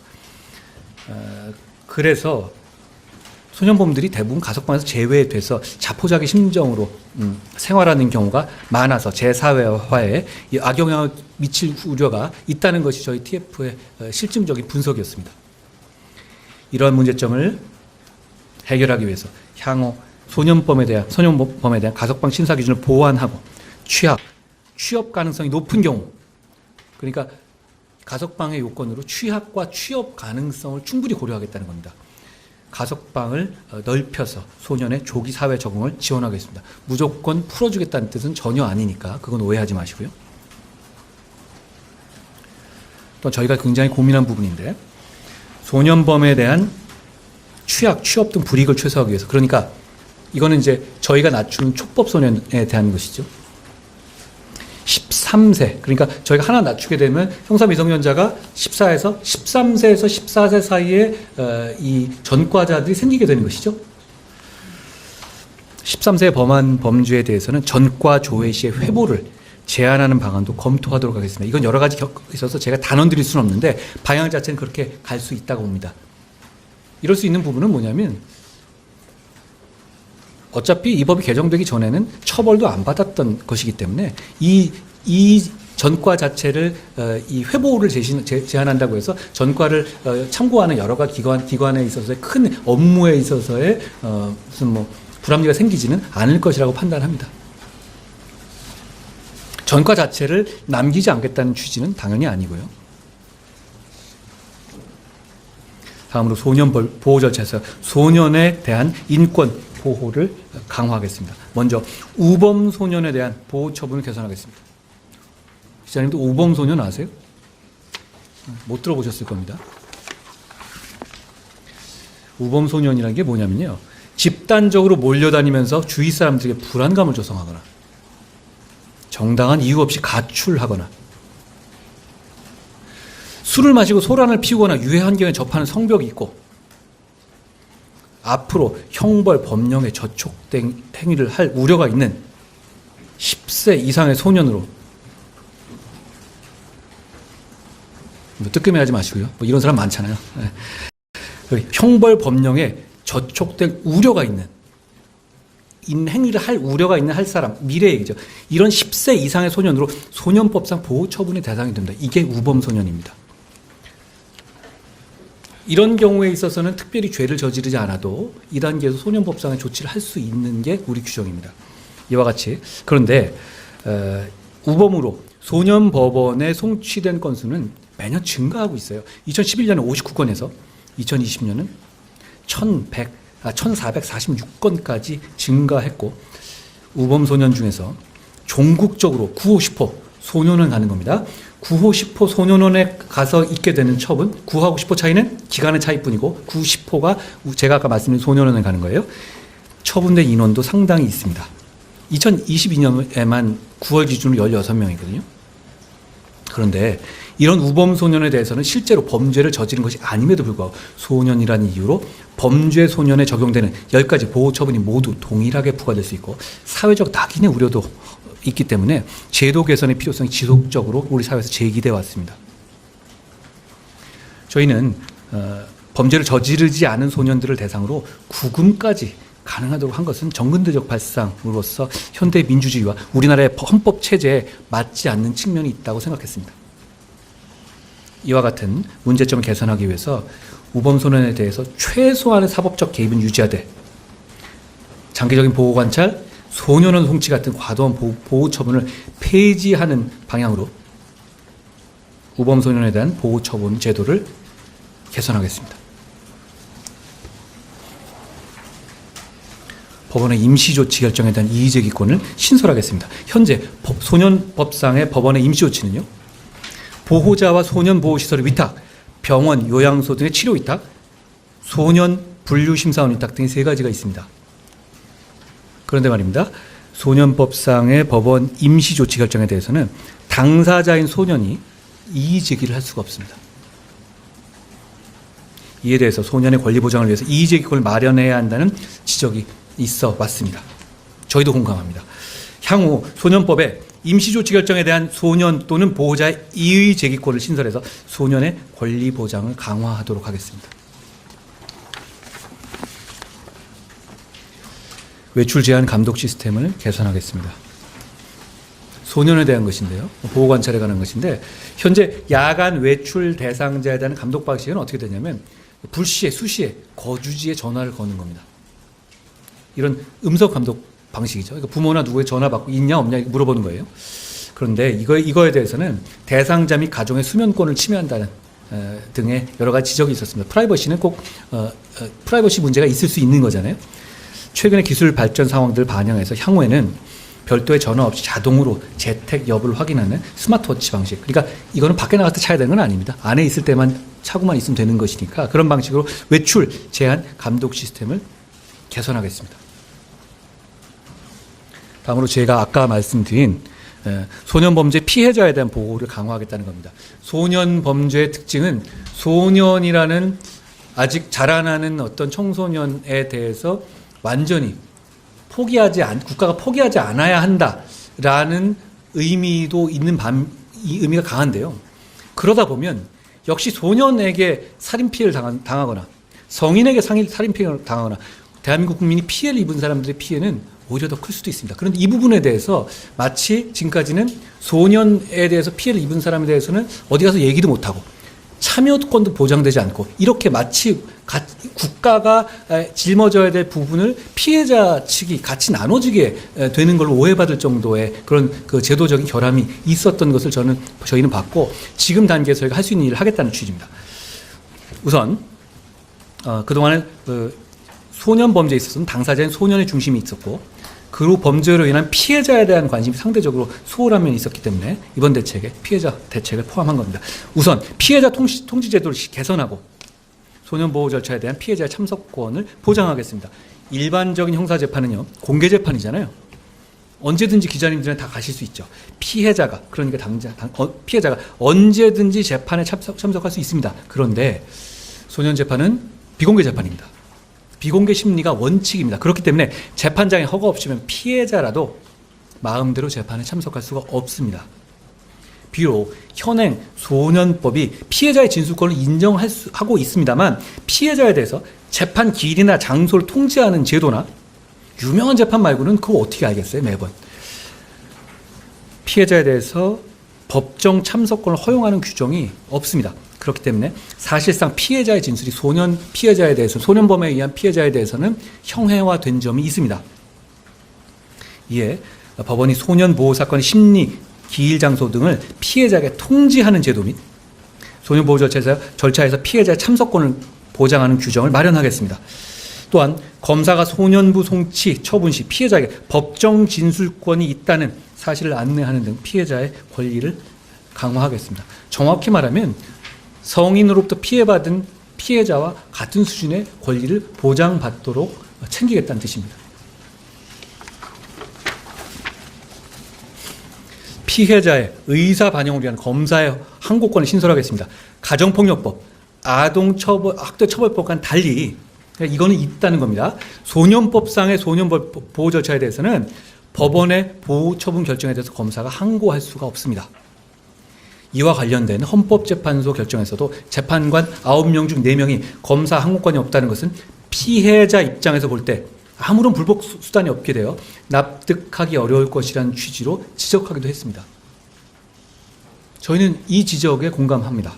Speaker 1: 그래서 소년범들이 대부분 가석방에서 제외돼서 자포자기 심정으로 생활하는 경우가 많아서 재사회화에 악영향을 미칠 우려가 있다는 것이 저희 TF의 실증적인 분석이었습니다. 이러한 문제점을 해결하기 위해서 향후 소년범에 대한 가석방 심사 기준을 보완하고 취업 가능성이 높은 경우, 그러니까 가석방의 요건으로 취학과 취업 가능성을 충분히 고려하겠다는 겁니다. 가석방을 넓혀서 소년의 조기 사회 적응을 지원하겠습니다. 무조건 풀어주겠다는 뜻은 전혀 아니니까 그건 오해하지 마시고요. 또 저희가 굉장히 고민한 부분인데 소년범에 대한 취업 등 불이익을 최소화하기 위해서, 그러니까 이거는 이제 저희가 낮추는 촉법 소년에 대한 것이죠. 13세, 그러니까 저희가 하나 낮추게 되면 형사 미성년자가 13세에서 14세 사이에 이 전과자들이 생기게 되는 것이죠. 13세 범한 범죄에 대해서는 전과 조회 시의 회보를 제한하는 방안도 검토하도록 하겠습니다. 이건 여러 가지 있어서 제가 단언 드릴 수는 없는데 방향 자체는 그렇게 갈 수 있다고 봅니다. 이럴 수 있는 부분은 뭐냐면 어차피 이 법이 개정되기 전에는 처벌도 안 받았던 것이기 때문에 이 전과 자체를 이 회보를 제한한다고 해서 전과를 참고하는 여러 가지 기관에 있어서의 큰 업무에 있어서의 무슨 뭐 불합리가 생기지는 않을 것이라고 판단합니다. 전과 자체를 남기지 않겠다는 취지는 당연히 아니고요. 다음으로 소년 보호 절차에서 소년에 대한 인권 보호를 강화하겠습니다. 먼저 우범 소년에 대한 보호 처분을 개선하겠습니다. 기자님도 우범 소년 아세요? 못 들어보셨을 겁니다. 우범 소년이라는 게 뭐냐면요, 집단적으로 몰려다니면서 주위 사람들에게 불안감을 조성하거나 정당한 이유 없이 가출하거나 술을 마시고 소란을 피우거나 유해 환경에 접하는 성벽이 있고 앞으로 형벌 법령에 저촉된 행위를 할 우려가 있는 10세 이상의 소년으로, 뭐 뜨끔해하지 마시고요. 뭐 이런 사람 많잖아요. 형벌 법령에 저촉된 우려가 있는 행위를 할 우려가 있는 할 사람, 미래 얘기죠. 이런 10세 이상의 소년으로 소년법상 보호 처분의 대상이 됩니다. 이게 우범 소년입니다. 이런 경우에 있어서는 특별히 죄를 저지르지 않아도 2단계에서 소년법상의 조치를 할 수 있는 게 우리 규정입니다. 이와 같이. 그런데 우범으로 소년법원에 송치된 건수는 매년 증가하고 있어요. 2011년에 59건에서 2020년은 1446건까지 증가했고, 우범 소년 중에서 종국적으로 9호, 10호 소년원 가는 겁니다. 9호, 10호 소년원에 가서 있게 되는 첩은 9하고 10호 차이는 기간의 차이뿐이고 9, 10호가 제가 아까 말씀드린 소년원에 가는 거예요. 처분된 인원도 상당히 있습니다. 2022년에만 9월 기준으로 16명이거든요. 그런데 이런 우범 소년에 대해서는 실제로 범죄를 저지른 것이 아님에도 불구하고 소년이라는 이유로 범죄 소년에 적용되는 10가지 보호 처분이 모두 동일하게 부과될 수 있고 사회적 낙인의 우려도 있기 때문에 제도 개선의 필요성이 지속적으로 우리 사회에서 제기되어 왔습니다. 저희는 범죄를 저지르지 않은 소년들을 대상으로 구금까지 가능하도록 한 것은 정근대적 발상으로서 현대 민주주의와 우리나라의 헌법 체제에 맞지 않는 측면이 있다고 생각했습니다. 이와 같은 문제점을 개선하기 위해서 우범 소년에 대해서 최소한의 사법적 개입은 유지하되 장기적인 보호 관찰, 소년원 송치 같은 과도한 보호 처분을 폐지하는 방향으로 우범 소년에 대한 보호 처분 제도를 개선하겠습니다. 법원의 임시조치 결정에 대한 이의제기권을 신설하겠습니다. 현재 소년법상의 법원의 임시조치는요, 보호자와 소년 보호시설의 위탁, 병원, 요양소 등의 치료 위탁, 소년 분류심사원 위탁 등의 3가지가 있습니다. 그런데 말입니다, 소년법상의 법원 임시조치 결정에 대해서는 당사자인 소년이 이의제기를 할 수가 없습니다. 이에 대해서 소년의 권리 보장을 위해서 이의제기권을 마련해야 한다는 지적이 있어 왔습니다. 저희도 공감합니다. 향후 소년법에 임시조치 결정에 대한 소년 또는 보호자의 이의제기권을 신설해서 소년의 권리 보장을 강화하도록 하겠습니다. 외출 제한 감독 시스템을 개선하겠습니다. 소년에 대한 것인데요, 보호 관찰에 관한 것인데, 현재 야간 외출 대상자에 대한 감독 방식은 어떻게 되냐면 불시에 수시에 거주지에 전화를 거는 겁니다. 이런 음성 감독 방식이죠. 그러니까 부모나 누구의 전화 받고 있냐 없냐 물어보는 거예요. 그런데 이거에 대해서는 대상자 및 가정의 수면권을 침해한다는 등의 여러 가지 지적이 있었습니다. 프라이버시는 꼭 프라이버시 문제가 있을 수 있는 거잖아요. 최근의 기술 발전 상황들을 반영해서 향후에는 별도의 전화 없이 자동으로 재택 여부를 확인하는 스마트워치 방식. 그러니까 이거는 밖에 나갈 때 차야 되는 건 아닙니다. 안에 있을 때만 차고만 있으면 되는 것이니까 그런 방식으로 외출 제한 감독 시스템을 개선하겠습니다. 다음으로 제가 아까 말씀드린 소년범죄 피해자에 대한 보호를 강화하겠다는 겁니다. 소년범죄의 특징은 소년이라는 아직 자라나는 어떤 청소년에 대해서 완전히 국가가 포기하지 않아야 한다라는 의미도 있는 이 의미가 강한데요. 그러다 보면 역시 소년에게 살인 피해를 당하거나 성인에게 살인 피해를 당하거나 대한민국 국민이 피해를 입은 사람들의 피해는 오히려 더 클 수도 있습니다. 그런데 이 부분에 대해서 마치 지금까지는 소년에 대해서 피해를 입은 사람에 대해서는 어디 가서 얘기도 못하고 참여권도 보장되지 않고 이렇게 마치 국가가 짊어져야 될 부분을 피해자 측이 같이 나눠지게 되는 걸로 오해받을 정도의 그런 그 제도적인 결함이 있었던 것을 저희는 봤고 지금 단계에서 저희가 할 수 있는 일을 하겠다는 취지입니다. 우선 그동안에 소년 범죄에 있어서는 당사자인 소년의 중심이 있었고 그 범죄로 인한 피해자에 대한 관심이 상대적으로 소홀한 면이 있었기 때문에 이번 대책에 피해자 대책을 포함한 겁니다. 우선 피해자 통지 제도를 개선하고 소년 보호 절차에 대한 피해자의 참석권을 보장하겠습니다. 일반적인 형사 재판은요 공개 재판이잖아요. 언제든지 기자님들은 다 가실 수 있죠. 피해자가 그러니까 피해자가 언제든지 재판에 참석할 수 있습니다. 그런데 소년 재판은 비공개 재판입니다. 비공개 심리가 원칙입니다. 그렇기 때문에 재판장의 허가 없이면 피해자라도 마음대로 재판에 참석할 수가 없습니다. 비록 현행 소년법이 피해자의 진술권을 인정하고 있습니다만 피해자에 대해서 재판 길이나 장소를 통제하는 제도나 유명한 재판 말고는 그거 어떻게 알겠어요, 매번. 피해자에 대해서 법정 참석권을 허용하는 규정이 없습니다. 그렇기 때문에 사실상 피해자의 진술이 소년 피해자에 대해서 소년범에 의한 피해자에 대해서는 형해화된 점이 있습니다. 이에 법원이 소년 보호 사건의 심리, 기일 장소 등을 피해자에게 통지하는 제도 및 소년 보호 절차에서 피해자의 참석권을 보장하는 규정을 마련하겠습니다. 또한 검사가 소년부 송치 처분 시 피해자에게 법정 진술권이 있다는 사실을 안내하는 등 피해자의 권리를 강화하겠습니다. 정확히 말하면 성인으로부터 피해받은 피해자와 같은 수준의 권리를 보장받도록 챙기겠다는 뜻입니다. 피해자의 의사 반영을 위한 검사의 항고권을 신설하겠습니다. 가정폭력법, 학대처벌법과는 달리 이거는 있다는 겁니다. 소년법상의 소년 보호 절차에 대해서는 법원의 보호 처분 결정에 대해서 검사가 항고할 수가 없습니다. 이와 관련된 헌법재판소 결정에서도 재판관 9명 중 4명이 검사 항고권이 없다는 것은 피해자 입장에서 볼 때 아무런 불복 수단이 없게 되어 납득하기 어려울 것이라는 취지로 지적하기도 했습니다. 저희는 이 지적에 공감합니다.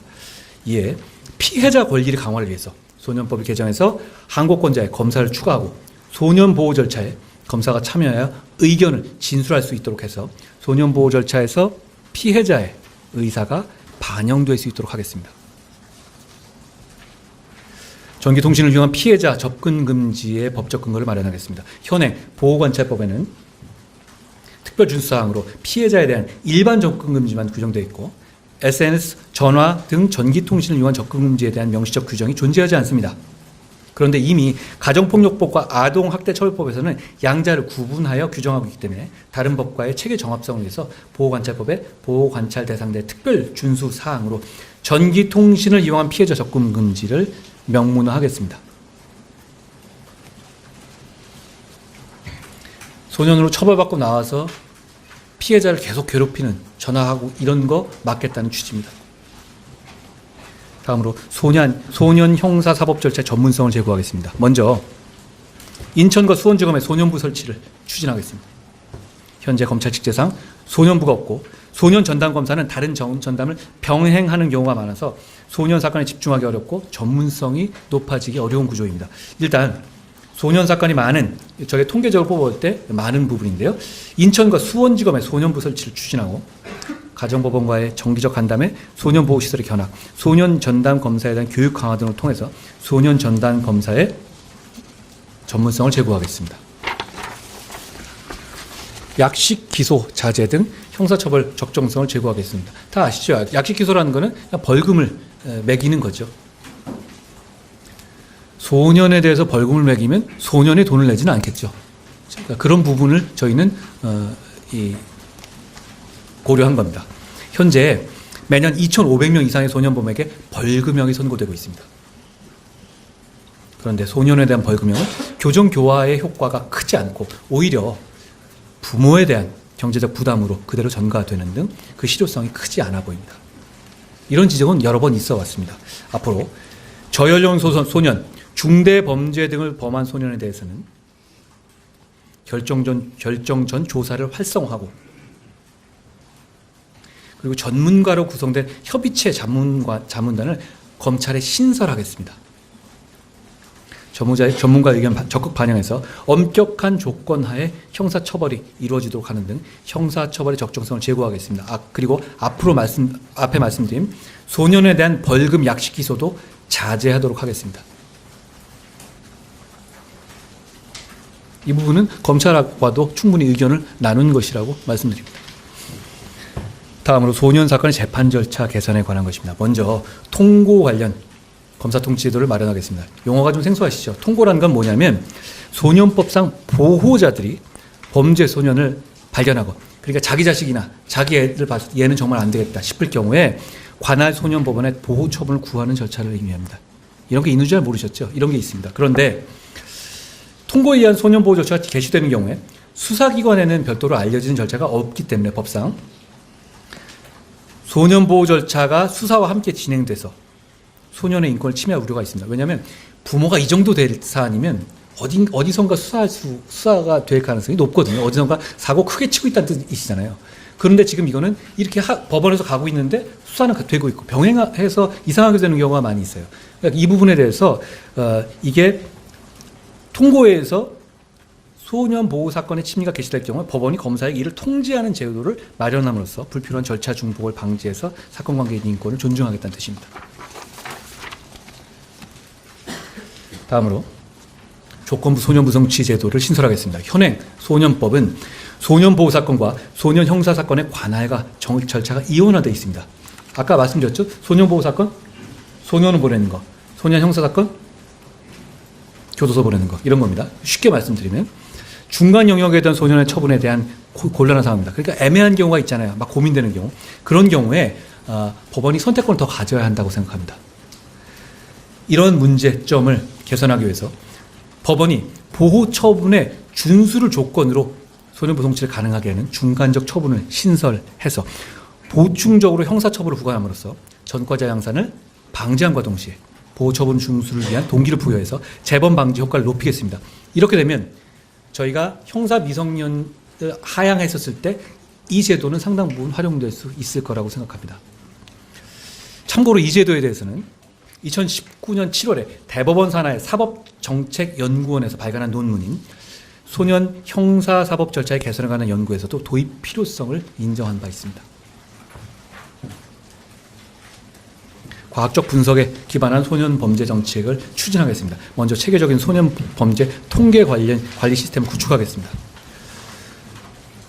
Speaker 1: 이에 피해자 권리를 강화를 위해서 소년법을 개정해서 항고권자의 검사를 추가하고 소년 보호 절차에 검사가 참여하여 의견을 진술할 수 있도록 해서 소년 보호 절차에서 피해자의 의사가 반영될 수 있도록 하겠습니다. 전기통신을 이용한 피해자 접근 금지의 법적 근거를 마련하겠습니다. 현행 보호관찰법에는 특별준수사항으로 피해자에 대한 일반 접근 금지만 규정되어 있고 SNS, 전화 등 전기통신을 이용한 접근 금지에 대한 명시적 규정이 존재하지 않습니다. 그런데 이미 가정폭력법과 아동학대처벌법에서는 양자를 구분하여 규정하고 있기 때문에 다른 법과의 체계 정합성을 위해서 보호관찰법의 보호관찰 대상자의 특별준수사항으로 전기통신을 이용한 피해자 접근 금지를 명문화하겠습니다. 소년으로 처벌받고 나와서 피해자를 계속 괴롭히는 전화하고 이런 거 막겠다는 취지입니다. 다음으로 소년 형사사법 절차 전문성을 제고하겠습니다. 먼저 인천과 수원지검의 소년부 설치를 추진하겠습니다. 현재 검찰 직제상 소년부가 없고 소년 전담 검사는 다른 전담을 병행하는 경우가 많아서 소년 사건에 집중하기 어렵고 전문성이 높아지기 어려운 구조입니다. 일단 소년 사건이 많은 저게 통계적으로 뽑아볼 때 많은 부분인데요. 인천과 수원지검의 소년부 설치를 추진하고 가정법원과의 정기적 간담회, 소년보호시설의 견학, 소년 전담 검사에 대한 교육 강화 등을 통해서 소년 전담 검사의 전문성을 제고하겠습니다. 약식 기소, 자제 등 형사처벌 적정성을 제고하겠습니다. 다 아시죠? 약식 기소라는 거는 그냥 벌금을 매기는 거죠. 소년에 대해서 벌금을 매기면 소년이 돈을 내지는 않겠죠. 그러니까 그런 부분을 저희는 고려한 겁니다. 현재 매년 2,500명 이상의 소년범에게 벌금형이 선고되고 있습니다. 그런데 소년에 대한 벌금형은 교정 교화의 효과가 크지 않고 오히려 부모에 대한 경제적 부담으로 그대로 전가되는 등 그 실효성이 크지 않아 보입니다. 이런 지적은 여러 번 있어 왔습니다. 앞으로 저연령 소년, 중대 범죄 등을 범한 소년에 대해서는 결정 전 조사를 활성화하고, 그리고 전문가로 구성된 협의체 자문단을 검찰에 신설하겠습니다. 전문가 의견 적극 반영해서 엄격한 조건 하에 형사처벌이 이루어지도록 하는 등 형사처벌의 적정성을 제고하겠습니다. 그리고 앞에 말씀드린 소년에 대한 벌금 약식 기소도 자제하도록 하겠습니다. 이 부분은 검찰과도 충분히 의견을 나눈 것이라고 말씀드립니다. 다음으로 소년 사건의 재판 절차 개선에 관한 것입니다. 먼저 통고 관련 검사 통치 제도를 마련하겠습니다. 용어가 좀 생소하시죠? 통고라는 건 뭐냐면 소년법상 보호자들이 범죄 소년을 발견하고, 그러니까 자기 자식이나 자기 애들 봐서 얘는 정말 안 되겠다 싶을 경우에 관할 소년법원에 보호 처분을 구하는 절차를 의미합니다. 이런 게 있는 줄 모르셨죠? 이런 게 있습니다. 그런데 통고에 의한 소년보호 절차가 개시되는 경우에 수사기관에는 별도로 알려지는 절차가 없기 때문에 법상 소년보호 절차가 수사와 함께 진행돼서 소년의 인권을 침해할 우려가 있습니다. 왜냐하면 부모가 이 정도 될 사안이면 어디선가 수사가 될 가능성이 높거든요. 어디선가 사고 크게 치고 있다는 뜻이잖아요. 그런데 지금 이거는 이렇게 법원에서 가고 있는데 수사는 되고 있고 병행해서 이상하게 되는 경우가 많이 있어요. 그러니까 이 부분에 대해서 이게 통고에서 소년 보호 사건의 침해가 개시될 경우 법원이 검사에게 이를 통지하는 제도를 마련함으로써 불필요한 절차 중복을 방지해서 사건 관계인 인권을 존중하겠다는 뜻입니다. 다음으로 조건부 소년부 성취 제도를 신설하겠습니다. 현행 소년법은 소년보호 사건과 소년 형사 사건의 관할과 절차가 이원화되어 있습니다. 아까 말씀드렸죠? 소년보호 사건, 소년을 보내는 거, 소년 형사 사건, 교도소 보내는 거, 이런 겁니다. 쉽게 말씀드리면 중간 영역에 대한 소년의 처분에 대한 곤란한 상황입니다. 그러니까 애매한 경우가 있잖아요. 막 고민되는 경우. 그런 경우에 법원이 선택권을 더 가져야 한다고 생각합니다. 이런 문제점을 개선하기 위해서 법원이 보호 처분의 준수를 조건으로 소년부 성취를 가능하게 하는 중간적 처분을 신설해서 보충적으로 형사처벌을 부과함으로써 전과자 양산을 방지함과 동시에 보호 처분 준수를 위한 동기를 부여해서 재범 방지 효과를 높이겠습니다. 이렇게 되면 저희가 형사 미성년을 하향했었을 때 이 제도는 상당 부분 활용될 수 있을 거라고 생각합니다. 참고로 이 제도에 대해서는 2019년 7월에 대법원 산하의 사법정책연구원에서 발간한 논문인 소년 형사사법 절차의 개선에 관한 연구에서도 도입 필요성을 인정한 바 있습니다. 과학적 분석에 기반한 소년 범죄 정책을 추진하겠습니다. 먼저 체계적인 소년 범죄 통계 관리 시스템을 구축하겠습니다.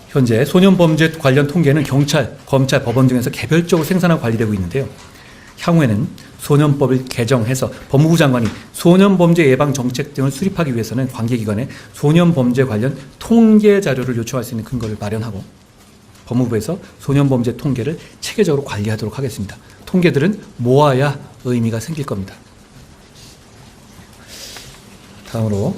Speaker 1: 현재 소년 범죄 관련 통계는 경찰, 검찰, 법원 등에서 개별적으로 생산하고 관리되고 있는데요. 향후에는 소년법을 개정해서 법무부 장관이 소년 범죄 예방 정책 등을 수립하기 위해서는 관계기관에 소년 범죄 관련 통계 자료를 요청할 수 있는 근거를 마련하고 법무부에서 소년 범죄 통계를 체계적으로 관리하도록 하겠습니다. 통계들은 모아야 의미가 생길 겁니다. 다음으로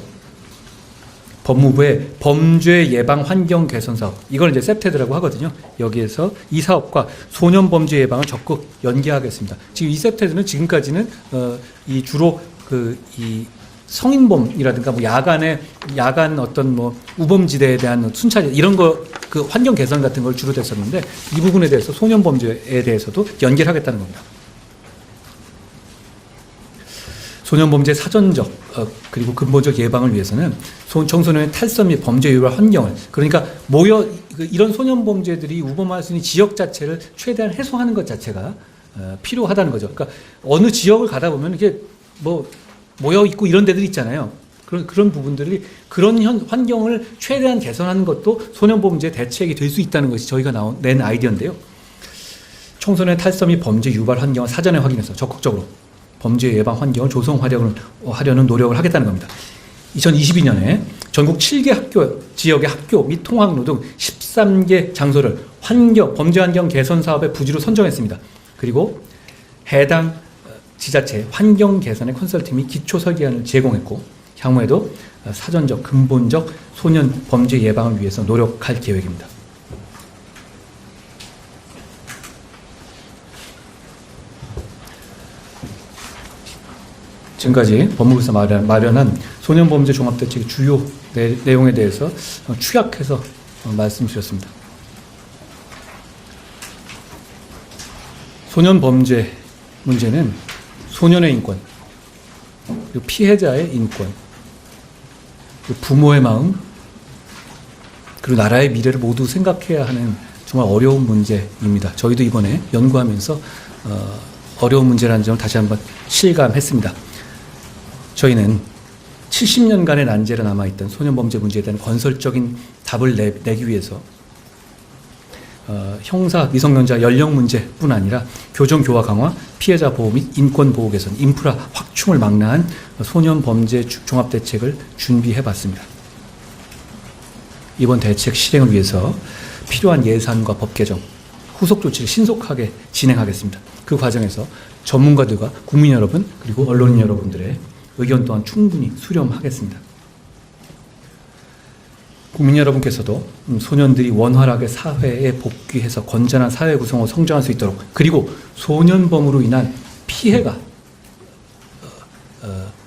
Speaker 1: 법무부의 범죄 예방 환경 개선 사업, 이걸 이제 세프테드라고 하거든요. 여기에서 이 사업과 소년 범죄 예방을 적극 연계하겠습니다. 지금 이 세프테드는 지금까지는 이 주로 이 성인범이라든가 뭐 야간 어떤 뭐 우범지대에 대한 순찰 이런 거 그 환경 개선 같은 걸 주로 됐었는데 이 부분에 대해서 소년 범죄에 대해서도 연계하겠다는 겁니다. 소년 범죄 사전적 그리고 근본적 예방을 위해서는 청소년의 탈선 및 범죄 유발 환경을, 그러니까 이런 소년 범죄들이 우범할 수 있는 지역 자체를 최대한 해소하는 것 자체가 필요하다는 거죠. 그러니까 어느 지역을 가다 보면 이게 뭐 모여 있고 이런 데들 있잖아요. 그런 부분들이 그런 환경을 최대한 개선하는 것도 소년 범죄 대책이 될 수 있다는 것이 저희가 낸 아이디어인데요. 청소년의 탈선 및 범죄 유발 환경을 사전에 확인해서 적극적으로 범죄 예방 환경을 조성하려는 노력을 하겠다는 겁니다. 2022년에 전국 7개 지역의 학교 및 통학로 등 13개 장소를 범죄 환경 개선 사업의 부지로 선정했습니다. 그리고 해당 지자체 환경 개선의 컨설팅 및 기초 설계안을 제공했고 향후에도 사전적 근본적 소년 범죄 예방을 위해서 노력할 계획입니다. 지금까지 법무부에서 마련한 소년범죄 종합대책의 주요 내용에 대해서 축약해서 말씀드렸습니다. 소년범죄 문제는 소년의 인권, 그리고 피해자의 인권, 그리고 부모의 마음, 그리고 나라의 미래를 모두 생각해야 하는 정말 어려운 문제입니다. 저희도 이번에 연구하면서 어려운 문제라는 점을 다시 한번 실감했습니다. 저희는 70년간의 난제로 남아있던 소년범죄 문제에 대한 건설적인 답을 내기 위해서 형사 미성년자 연령 문제뿐 아니라 교정 교화 강화, 피해자 보호 및 인권 보호 개선, 인프라 확충을 망라한 소년범죄 종합대책을 준비해봤습니다. 이번 대책 실행을 위해서 필요한 예산과 법 개정, 후속 조치를 신속하게 진행하겠습니다. 그 과정에서 전문가들과 국민 여러분 그리고 언론인 여러분들의 의견 또한 충분히 수렴하겠습니다. 국민 여러분께서도 소년들이 원활하게 사회에 복귀해서 건전한 사회 구성으로 성장할 수 있도록, 그리고 소년범으로 인한 피해가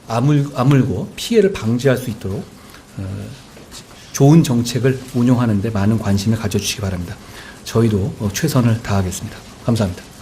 Speaker 1: 아물고 피해를 방지할 수 있도록 좋은 정책을 운영하는 데 많은 관심을 가져주시기 바랍니다. 저희도 최선을 다하겠습니다. 감사합니다.